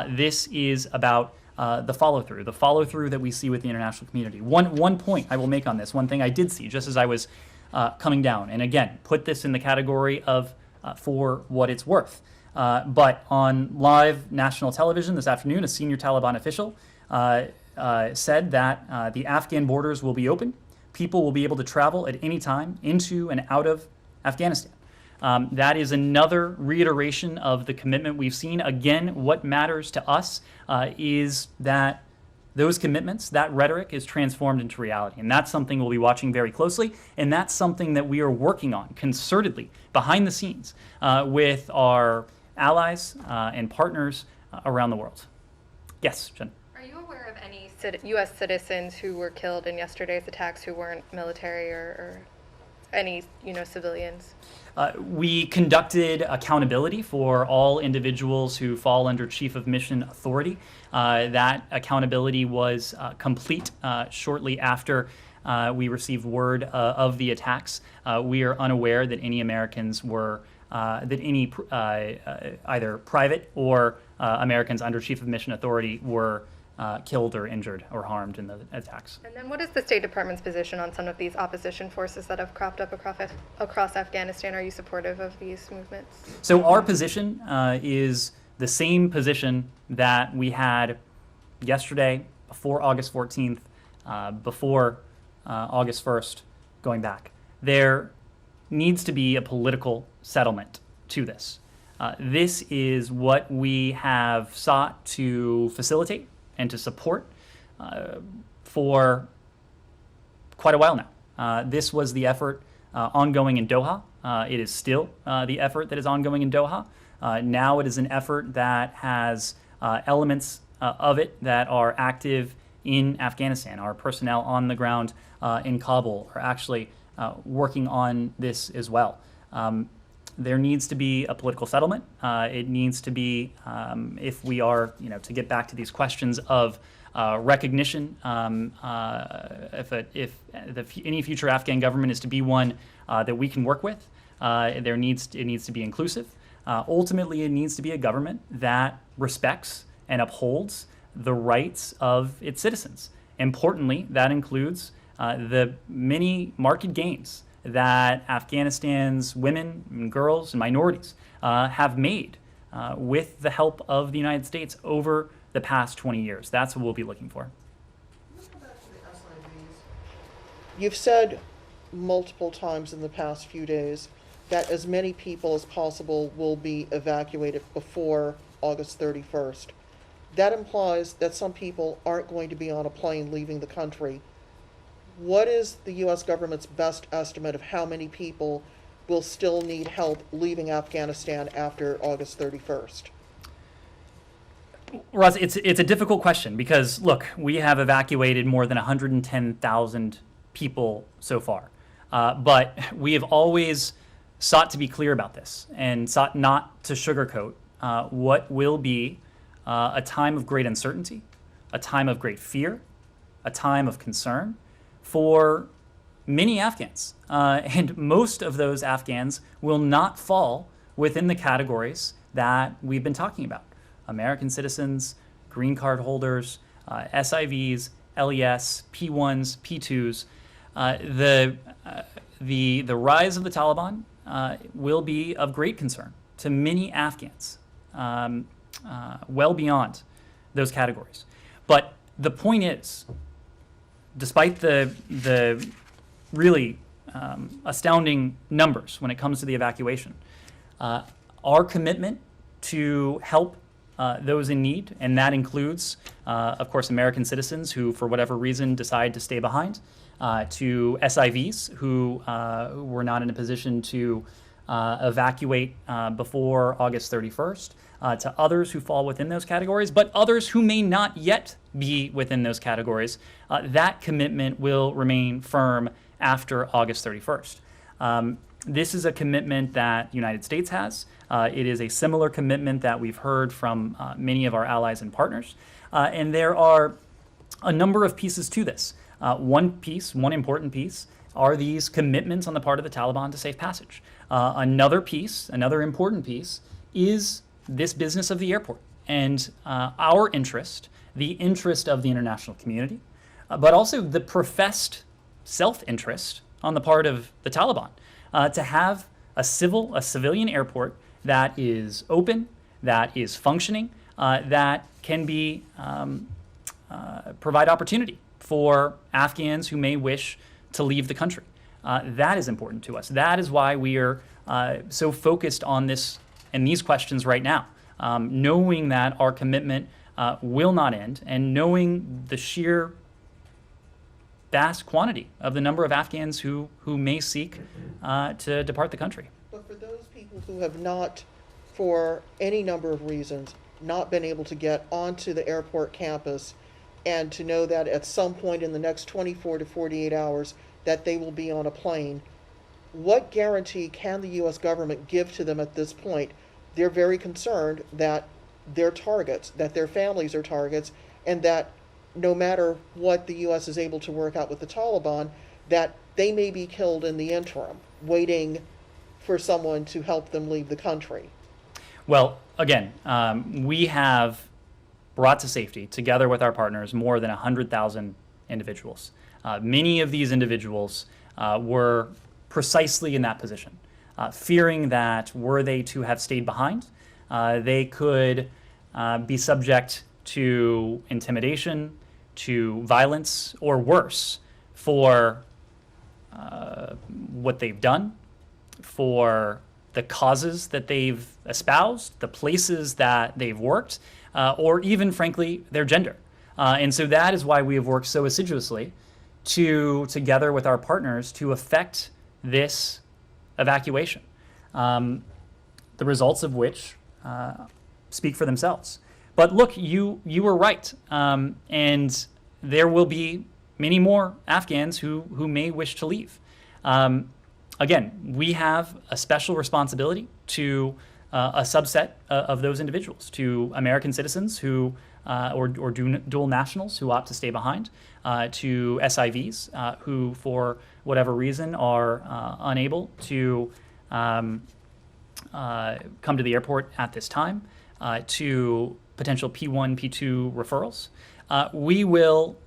This is about the follow-through that we see with the international community. One point I will make on this, one thing I did see just as I was coming down, and again, put this in the category of for what it's worth. But on live national television this afternoon, a senior Taliban official said that the Afghan borders will be open. People will be able to travel at any time into and out of Afghanistan. That is another reiteration of the commitment we've seen. Again, what matters to us is that those commitments, that rhetoric is transformed into reality. And that's something we'll be watching very closely. And that's something that we are working on concertedly behind the scenes with our allies and partners around the world. Yes, Jen. Are you aware of any U.S. citizens who were killed in yesterday's attacks who weren't military or any, civilians? We conducted accountability for all individuals who fall under Chief of Mission Authority. That accountability was complete shortly after we received word of the attacks. We are unaware that any Americans were, either private or Americans under Chief of Mission Authority were killed or injured or harmed in the attacks. And then what is the State Department's position on some of these opposition forces that have cropped up across Afghanistan? Are you supportive of these movements? So our position is the same position that we had yesterday, before August 14th, before August 1st, going back. There needs to be a political settlement to this. This is what we have sought to facilitate and to support for quite a while now. This was the effort ongoing in Doha. It is still the effort that is ongoing in Doha. Now it is an effort that has elements of it that are active in Afghanistan. Our personnel on the ground in Kabul are actually working on this as well. There needs to be a political settlement. It needs to be, if we are, to get back to these questions of recognition, if any future Afghan government is to be one that we can work with, it needs to be inclusive. Ultimately, it needs to be a government that respects and upholds the rights of its citizens. Importantly, that includes the many marked gains that Afghanistan's women and girls and minorities have made with the help of the United States over the past 20 years. That's what we'll be looking for. You've said multiple times in the past few days that as many people as possible will be evacuated before August 31st. That implies that some people aren't going to be on a plane leaving the country. What is the U.S. government's best estimate of how many people will still need help leaving Afghanistan after August 31st? Ross, it's a difficult question because, look, we have evacuated more than 110,000 people so far. But we have always sought to be clear about this and sought not to sugarcoat what will be a time of great uncertainty, a time of great fear, a time of concern for many Afghans. And most of those Afghans will not fall within the categories that we've been talking about. American citizens, green card holders, SIVs, LES, P1s, P2s. The rise of the Taliban will be of great concern to many Afghans, well beyond those categories. But the point is, despite the really astounding numbers when it comes to the evacuation, our commitment to help those in need, and that includes, of course, American citizens who, for whatever reason, decide to stay behind, to SIVs who were not in a position to evacuate before August 31st, to others who fall within those categories, but others who may not yet be within those categories. That commitment will remain firm after August 31st. This is a commitment that the United States has. It is a similar commitment that we've heard from many of our allies and partners. And there are a number of pieces to this. One important piece, are these commitments on the part of the Taliban to safe passage. Another important piece, is this business of the airport and our interest, the interest of the international community, but also the professed self-interest on the part of the Taliban to have a civilian airport that is open, that is functioning, that can be provide opportunity for Afghans who may wish to leave the country. That is important to us. That is why we are so focused on this and these questions right now, knowing that our commitment will not end, and knowing the sheer vast quantity of the number of Afghans who may seek to depart the country. But for those people who have not, for any number of reasons, not been able to get onto the airport campus, and to know that at some point in the next 24 to 48 hours that they will be on a plane, what guarantee can the U.S. government give to them at this point? They're very concerned that they're targets, that their families are targets, and that no matter what the U.S. is able to work out with the Taliban, that they may be killed in the interim, waiting for someone to help them leave the country. Well, again, we have brought to safety, together with our partners, more than 100,000 individuals. Many of these individuals were precisely in that position, fearing that were they to have stayed behind, they could be subject to intimidation, to violence, or worse, for what they've done, for the causes that they've espoused, the places that they've worked, or even, frankly, their gender. And so that is why we have worked so assiduously together with our partners, to effect this evacuation, the results of which speak for themselves. But look, you were right, and there will be many more Afghans who may wish to leave. Again, we have a special responsibility to a subset of those individuals, to American citizens who or dual nationals who opt to stay behind, to SIVs who, for whatever reason, are unable to come to the airport at this time, to potential P1, P2 referrals. We will,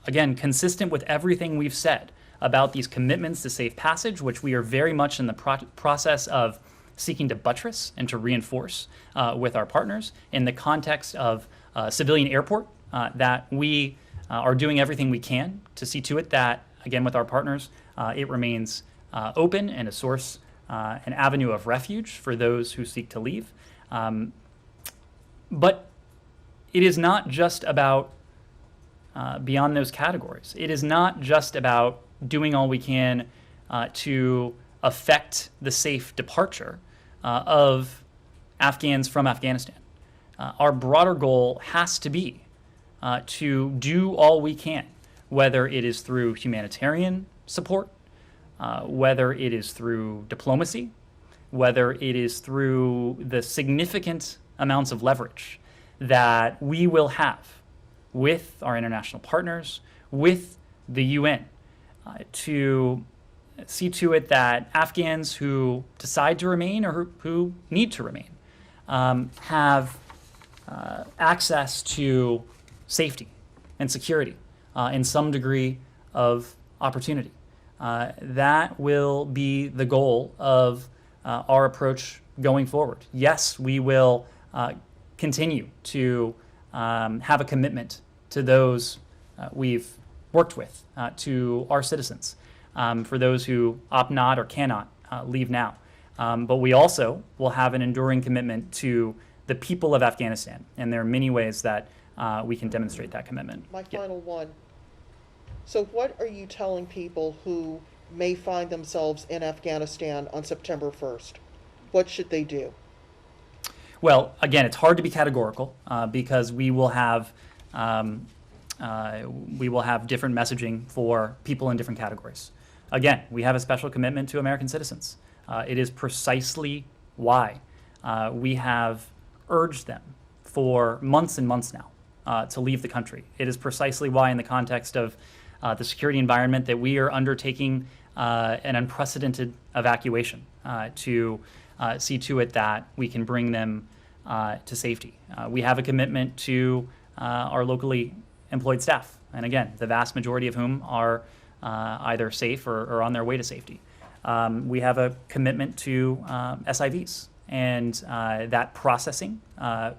again, consistent with everything we've said about these commitments to safe passage, which we are very much in the process of seeking to buttress and to reinforce with our partners in the context of civilian airport, that we are doing everything we can to see to it that, again, with our partners, it remains open and a source, an avenue of refuge for those who seek to leave. But it is not just about beyond those categories. It is not just about doing all we can to affect the safe departure of Afghans from Afghanistan. our broader goal has to be to do all we can, whether it is through humanitarian support, whether it is through diplomacy, whether it is through the significant amounts of leverage that we will have with our international partners, with the UN, to see to it that Afghans who decide to remain or who need to remain have access to safety and security and some degree of opportunity. That will be the goal of our approach going forward. Yes, we will continue to have a commitment to those we've worked with, to our citizens, for those who opt not or cannot leave now. But we also will have an enduring commitment to the people of Afghanistan, and there are many ways that we can demonstrate that commitment. My final one. So what are you telling people who may find themselves in Afghanistan on September 1st? What should they do? Well, again, it's hard to be categorical because we will have different messaging for people in different categories. Again, we have a special commitment to American citizens. It is precisely why we have urged them for months and months now to leave the country. It is precisely why, in the context of the security environment, that we are undertaking an unprecedented evacuation to see to it that we can bring them to safety. We have a commitment to our locally employed staff, and again, the vast majority of whom are either safe or on their way to safety. We have a commitment to SIVs, and that processing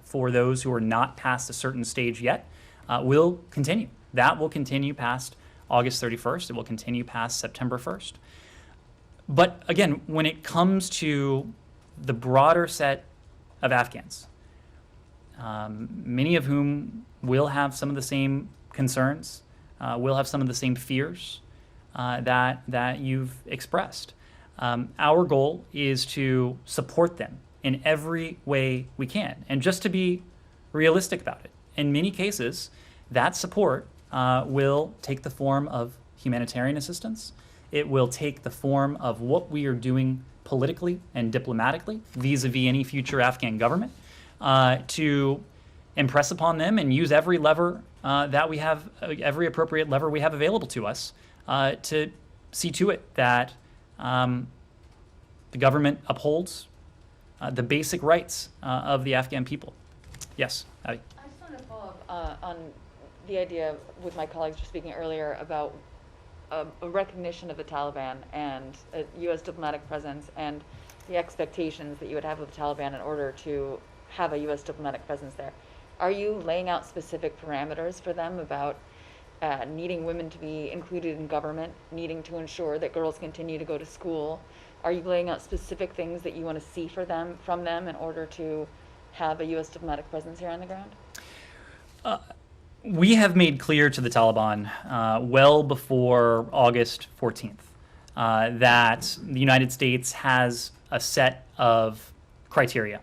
for those who are not past a certain stage yet will continue. That will continue past August 31st. It will continue past September 1st. But again, when it comes to the broader set of Afghans, many of whom will have some of the same concerns, will have some of the same fears that you've expressed. Our goal is to support them in every way we can. And just to be realistic about it, in many cases, that support will take the form of humanitarian assistance. It will take the form of what we are doing politically and diplomatically vis-a-vis any future Afghan government to impress upon them and use every lever that we have, every appropriate lever we have available to us to see to it that the government upholds the basic rights of the Afghan people. Yes, Abby. I just want to follow up on the idea with my colleagues just speaking earlier about a recognition of the Taliban and a U.S. diplomatic presence and the expectations that you would have of the Taliban in order to have a U.S. diplomatic presence there. Are you laying out specific parameters for them about needing women to be included in government, needing to ensure that girls continue to go to school? Are you laying out specific things that you want to see from them in order to have a U.S. diplomatic presence here on the ground? We have made clear to the Taliban well before August 14th that the United States has a set of criteria,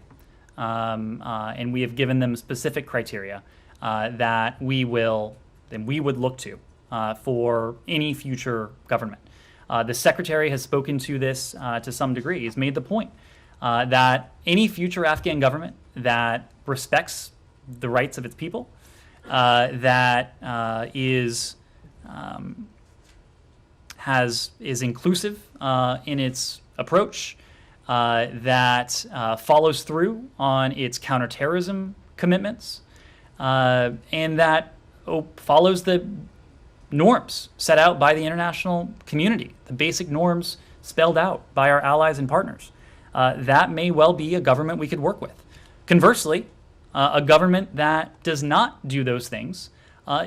and we have given them specific criteria that we would look to for any future government. The Secretary has spoken to this to some degree. He's made the point that any future Afghan government that respects the rights of its people, that is inclusive in its approach, that follows through on its counterterrorism commitments, and that follows the norms set out by the international community, the basic norms spelled out by our allies and partners. That may well be a government we could work with. Conversely, a government that does not do those things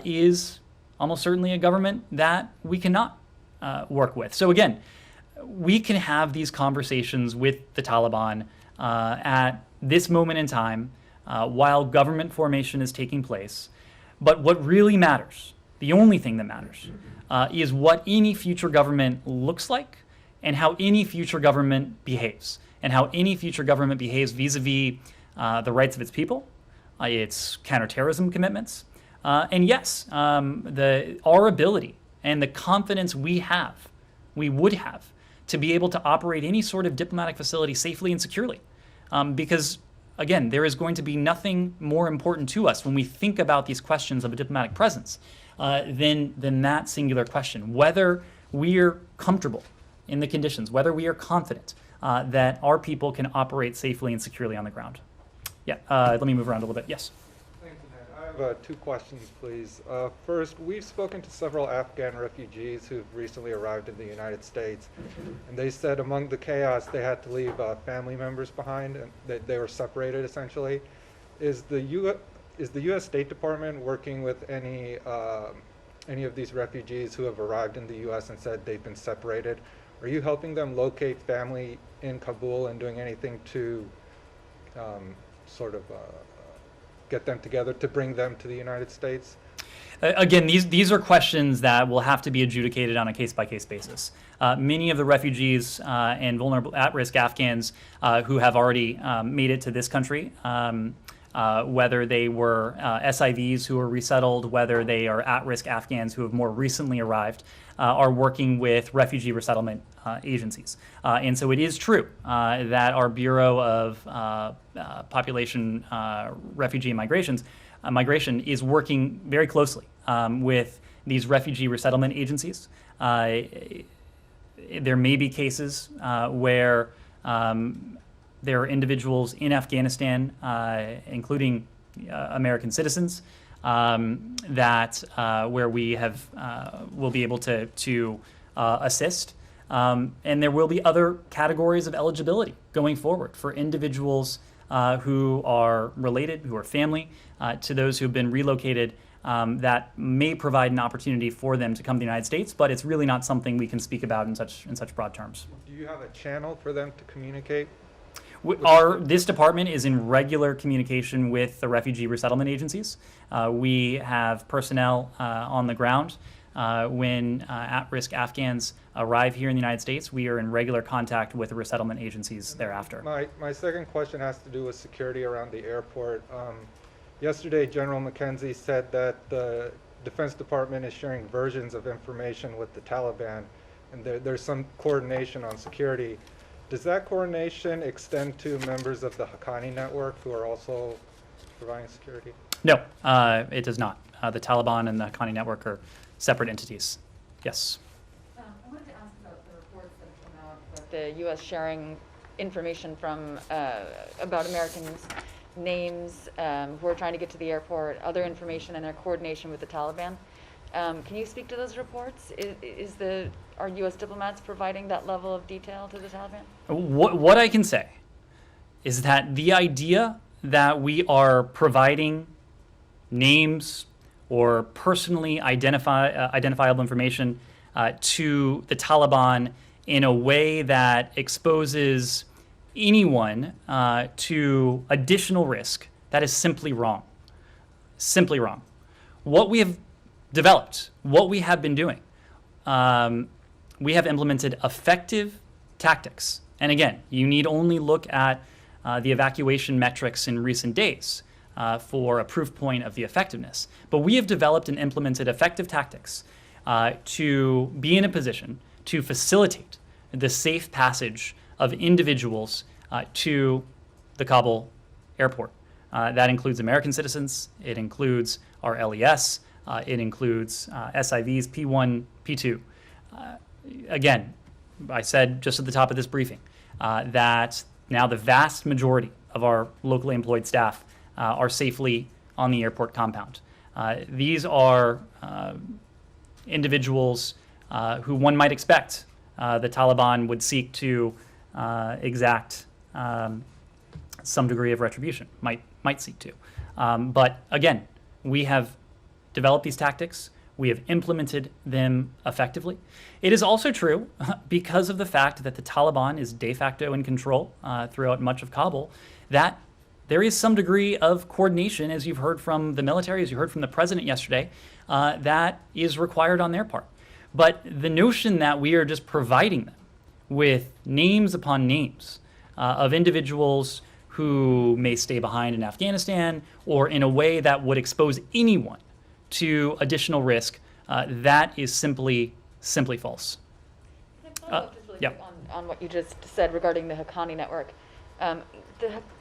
is almost certainly a government that we cannot work with. So again, we can have these conversations with the Taliban at this moment in time while government formation is taking place. But what really matters, the only thing that matters, is what any future government looks like and how any future government behaves, and how any future government behaves vis-a-vis the rights of its people, its counterterrorism commitments, and yes, our ability and the confidence we would have, to be able to operate any sort of diplomatic facility safely and securely. Because, again, there is going to be nothing more important to us when we think about these questions of a diplomatic presence than that singular question, whether we're comfortable in the conditions, whether we are confident that our people can operate safely and securely on the ground. Yeah, let me move around a little bit. Yes? Thank you, Ned. I have 2 questions, please. First, we've spoken to several Afghan refugees who've recently arrived in the United States, and they said among the chaos they had to leave family members behind, and that they were separated essentially. Is the U.S. State Department working with any of these refugees who have arrived in the U.S. and said they've been separated? Are you helping them locate family in Kabul and doing anything to get them together to bring them to the United States? Again, these are questions that will have to be adjudicated on a case-by-case basis. Many of the refugees and vulnerable at-risk Afghans who have already made it to this country, whether they were SIVs who were resettled, whether they are at-risk Afghans who have more recently arrived, are working with refugee resettlement agencies. And so it is true that our Bureau of Population, Refugee and Migration is working very closely with these refugee resettlement agencies. There may be cases where there are individuals in Afghanistan, including American citizens, that where we will be able to assist. And there will be other categories of eligibility going forward for individuals who are related, who are family, to those who have been relocated, that may provide an opportunity for them to come to the United States, but it's really not something we can speak about in such broad terms. Do you have a channel for them to communicate? This department is in regular communication with the refugee resettlement agencies. We have personnel on the ground. When at-risk Afghans arrive here in the United States, we are in regular contact with the resettlement agencies thereafter. My second question has to do with security around the airport. Yesterday, General McKenzie said that the Defense Department is sharing versions of information with the Taliban, and there's some coordination on security. Does that coordination extend to members of the Haqqani network who are also providing security? No, it does not. The Taliban and the Haqqani network are separate entities. Yes? I wanted to ask about the reports that have come out about the U.S. sharing information from about Americans' names who are trying to get to the airport, other information, and their coordination with the Taliban. Can you speak to those reports? Are U.S. diplomats providing that level of detail to the Taliban? What I can say is that the idea that we are providing names or personally identifiable information to the Taliban in a way that exposes anyone to additional risk, that is simply wrong. Simply wrong. What we have developed, what we have been doing, we have implemented effective tactics. And again, you need only look at the evacuation metrics in recent days for a proof point of the effectiveness. But we have developed and implemented effective tactics to be in a position to facilitate the safe passage of individuals to the Kabul airport. That includes American citizens, it includes our LES, it includes SIVs, P1, P2. Again, I said just at the top of this briefing that now the vast majority of our locally employed staff are safely on the airport compound. These are individuals who one might expect the Taliban would seek to exact some degree of retribution, might seek to. But again, we have developed these tactics. We have implemented them effectively. It is also true, because of the fact that the Taliban is de facto in control throughout much of Kabul, that there is some degree of coordination, as you've heard from the military, as you heard from the president yesterday, that is required on their part. But the notion that we are just providing them with names upon names of individuals who may stay behind in Afghanistan or in a way that would expose anyone to additional risk, that is simply false. Can I follow up just really yeah. quick on what you just said regarding the Haqqani network?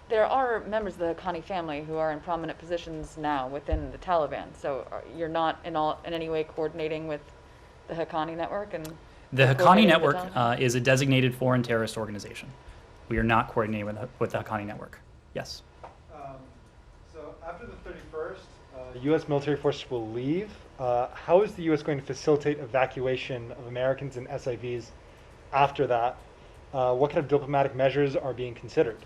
There are members of the Haqqani family who are in prominent positions now within the Taliban. So you're not in any way coordinating with the Haqqani network? And The Haqqani coordinating network with the Taliban? is a designated foreign terrorist organization. We are not coordinating with the Haqqani network. Yes. So after the 31st, U.S. military forces will leave. How is the U.S. going to facilitate evacuation of Americans and SIVs after that? What kind of diplomatic measures are being considered?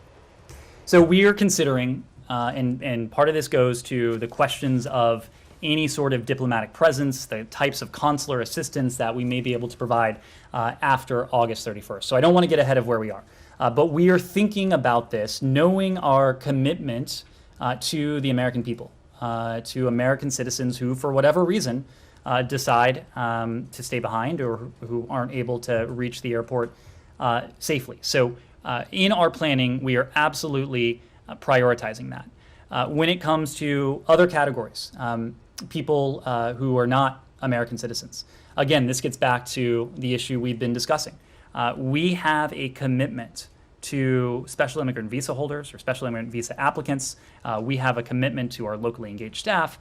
So we are considering, and part of this goes to the questions of any sort of diplomatic presence, the types of consular assistance that we may be able to provide after August 31st. So I don't want to get ahead of where we are. But we are thinking about this, knowing our commitment to the American people, to American citizens who, for whatever reason, decide to stay behind or who aren't able to reach the airport safely. So in our planning, we are absolutely prioritizing that. When it comes to other categories, people who are not American citizens, again, this gets back to the issue we've been discussing. We have a commitment to special immigrant visa holders or special immigrant visa applicants. We have a commitment to our locally engaged staff.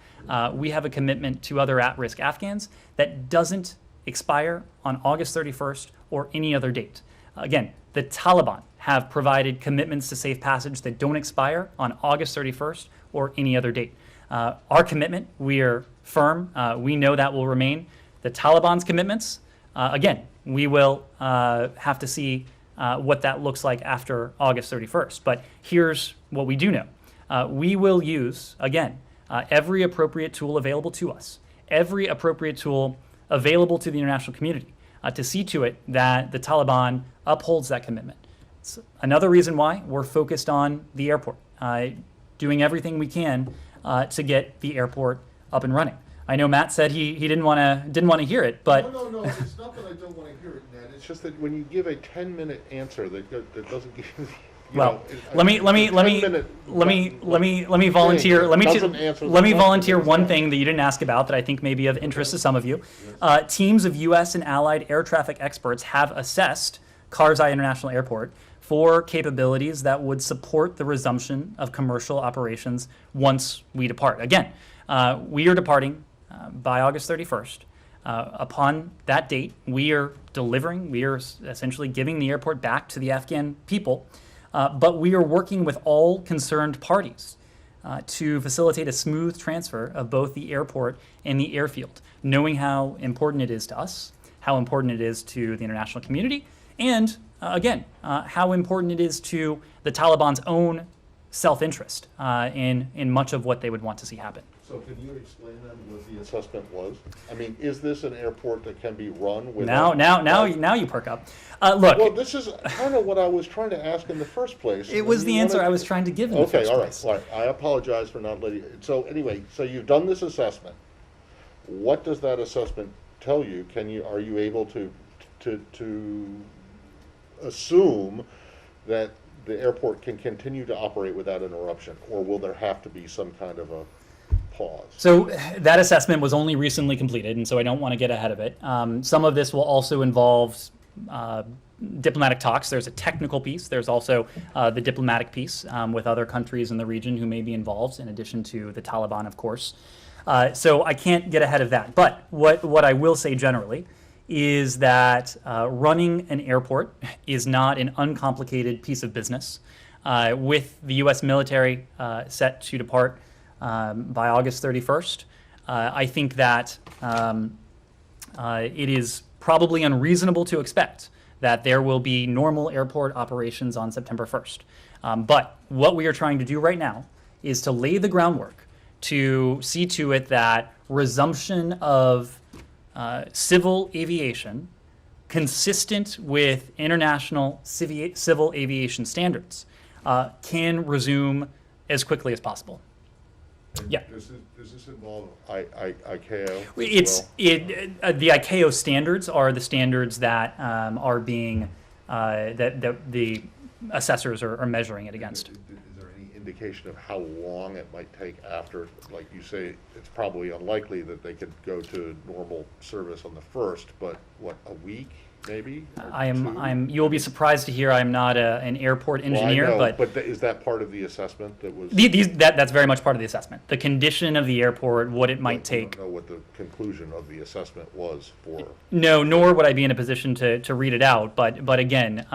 We have a commitment to other at-risk Afghans that doesn't expire on August 31st or any other date. Again, the Taliban have provided commitments to safe passage that don't expire on August 31st or any other date. Our commitment, we are firm. We know that will remain. The Taliban's commitments, again, we will have to see what that looks like after August 31st. But here's what we do know. We will use, again, every appropriate tool available to us, every appropriate tool available to the international community to see to it that the Taliban upholds that commitment. It's another reason why we're focused on the airport, doing everything we can to get the airport up and running. I know Matt said he didn't want to hear it, but No, it's not that I don't want to hear it, Ned. It's just that when you give a 10-minute answer that doesn't give you well, know, let me volunteer. Let me volunteer one thing that you didn't ask about that I think may be of interest to some of you. Teams of U.S. and allied air traffic experts have assessed Karzai International Airport for capabilities that would support the resumption of commercial operations once we depart. Again, we are departing by August 31st. Upon that date, we are essentially giving the airport back to the Afghan people. But we are working with all concerned parties to facilitate a smooth transfer of both the airport and the airfield, knowing how important it is to us, how important it is to the international community, and again, how important it is to the Taliban's own self-interest in much of what they would want to see happen. So can you explain then what the assessment was? I mean, is this an airport that can be run with? Now you perk up. Look. Well, this is kind of what I was trying to ask in the first place. It was the answer I was trying to give in the first place. Okay, all right. I apologize for not letting you. So anyway, so you've done this assessment. What does that assessment tell you? Are you able to assume that the airport can continue to operate without interruption, or will there have to be some kind of a pause? So that assessment was only recently completed, and so I don't want to get ahead of it. Some of this will also involve diplomatic talks. There's a technical piece. There's also the diplomatic piece with other countries in the region who may be involved, in addition to the Taliban, of course. So I can't get ahead of that. But what I will say generally is that running an airport is not an uncomplicated piece of business. With the U.S. military set to depart by August 31st, I think that it is probably unreasonable to expect that there will be normal airport operations on September 1st. But what we are trying to do right now is to lay the groundwork to see to it that resumption of civil aviation consistent with international civil aviation standards can resume as quickly as possible. And yeah. Does this involve ICAO? The ICAO standards are the standards that are being that the assessors are measuring it against. Is there indication of how long it might take after, like you say, it's probably unlikely that they could go to normal service on the 1st, but what, a week maybe? Or two? You will be surprised to hear I'm not an airport engineer, well, I know, but is that part of the assessment that was? that's very much part of the assessment. The condition of the airport, what it might take. I don't know what the conclusion of the assessment was for. No, nor would I be in a position to read it out. But again,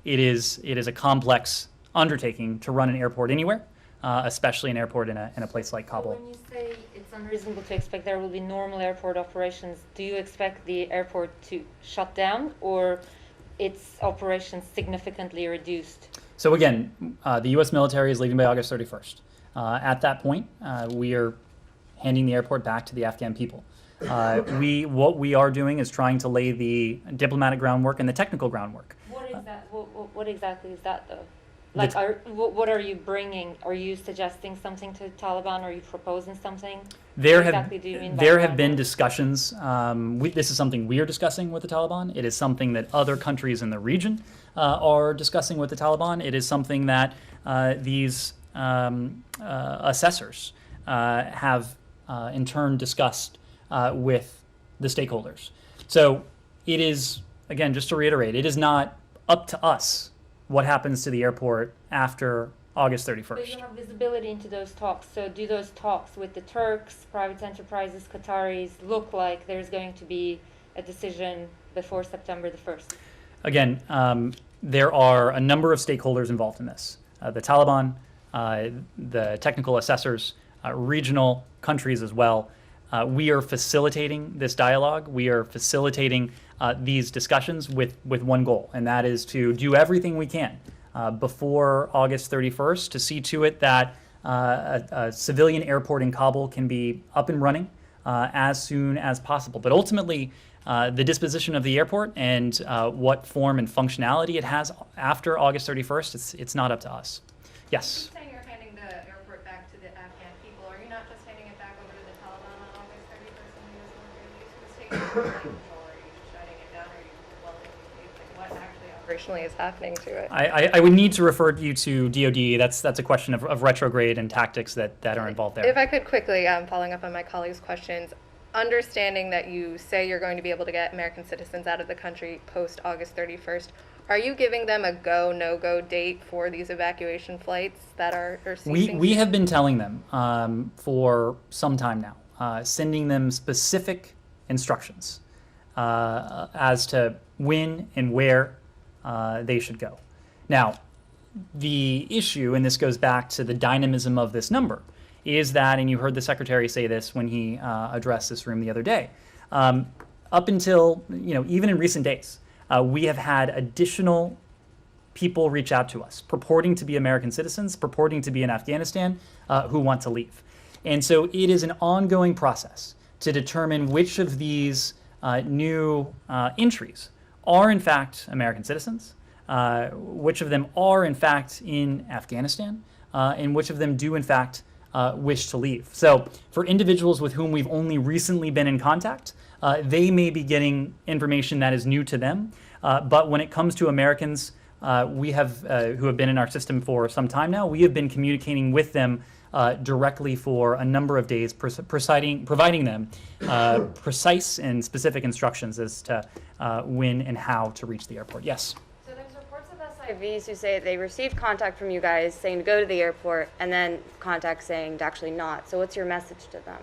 it is a complex undertaking to run an airport anywhere, especially an airport in a place like Kabul. When you say it's unreasonable to expect there will be normal airport operations, do you expect the airport to shut down or its operations significantly reduced? So again, the U.S. military is leaving by August 31st. At that point, we are handing the airport back to the Afghan people. What we are doing is trying to lay the diplomatic groundwork and the technical groundwork. What exactly is that, though? Like, what are you bringing? Are you suggesting something to Taliban? Are you proposing something? There have been discussions. This is something we are discussing with the Taliban. It is something that other countries in the region are discussing with the Taliban. It is something that these assessors have in turn discussed with the stakeholders. So it is, again, just to reiterate, it is not up to us what happens to the airport after August 31st. But you have visibility into those talks. So do those talks with the Turks, private enterprises, Qataris look like there's going to be a decision before September the 1st? Again, there are a number of stakeholders involved in this. The Taliban, the technical assessors, regional countries as well. We are facilitating this dialogue. We are facilitating these discussions with one goal, and that is to do everything we can before August 31st to see to it that a civilian airport in Kabul can be up and running as soon as possible. But ultimately, the disposition of the airport and what form and functionality it has after August 31st, it's not up to us. Yes? You're saying you're handing the airport back to the Afghan people. Are you not just handing it back over to the Taliban on August 31st and the U.S. military? Who's taking control? Are you just shutting it down? Are you welcoming what actually operationally is happening to it? I would need to refer you to DoD. That's a question of retrograde and tactics that are involved there. If I could quickly, following up on my colleagues' questions, understanding that you say you're going to be able to get American citizens out of the country post August 31st, are you giving them a go, no-go date for these evacuation flights that are ceasing? We have been telling them for some time now, sending them specific instructions as to when and where they should go. Now, the issue, and this goes back to the dynamism of this number, is that, and you heard the Secretary say this when he addressed this room the other day, up until, even in recent days, we have had additional people reach out to us, purporting to be American citizens, purporting to be in Afghanistan, who want to leave. And so it is an ongoing process to determine which of these new entries are in fact American citizens, which of them are in fact in Afghanistan, and which of them do in fact wish to leave. So for individuals with whom we've only recently been in contact, they may be getting information that is new to them. But when it comes to Americans we have who have been in our system for some time now, we have been communicating with them directly for a number of days, providing them precise and specific instructions as to when and how to reach the airport. Yes? So there's reports of SIVs who say they received contact from you guys saying to go to the airport, and then contact saying to actually not. So what's your message to them?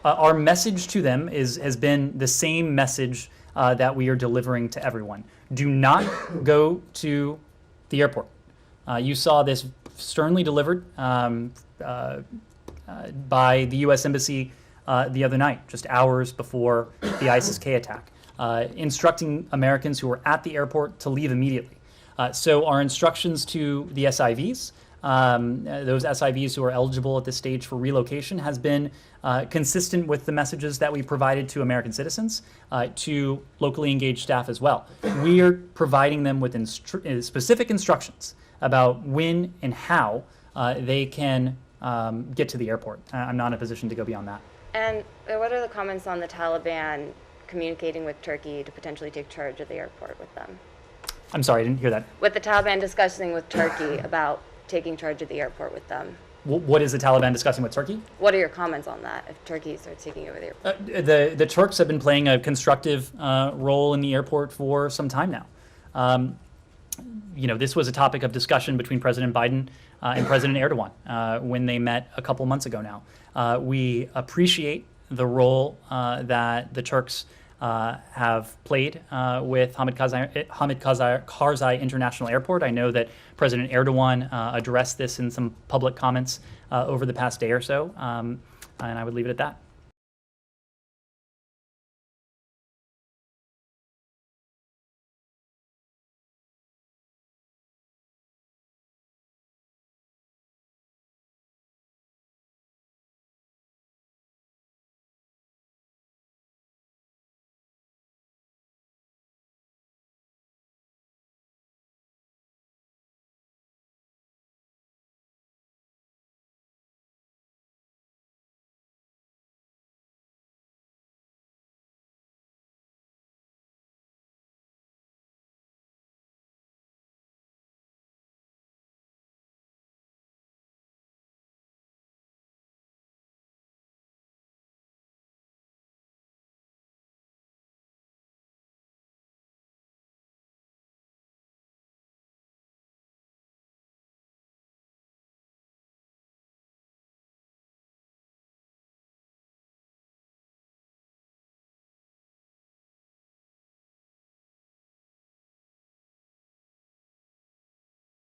Our message to them has been the same message that we are delivering to everyone. Do not go to the airport. You saw this sternly delivered by the U.S. Embassy the other night, just hours before the ISIS-K attack, instructing Americans who were at the airport to leave immediately. So our instructions to the SIVs, those SIVs who are eligible at this stage for relocation, has been consistent with the messages that we provided to American citizens, to locally engaged staff as well. We are providing them with specific instructions about when and how they can get to the airport. I'm not in a position to go beyond that. And what are the comments on the Taliban communicating with Turkey to potentially take charge of the airport with them? I'm sorry, I didn't hear that. With the Taliban discussing with Turkey about taking charge of the airport with them? What is the Taliban discussing with Turkey? What are your comments on that if Turkey starts taking over the airport? The Turks have been playing a constructive role in the airport for some time now. This was a topic of discussion between President Biden and President Erdogan when they met a couple months ago now. We appreciate the role that the Turks have played with Hamid Karzai International Airport. I know that President Erdogan addressed this in some public comments over the past day or so, and I would leave it at that.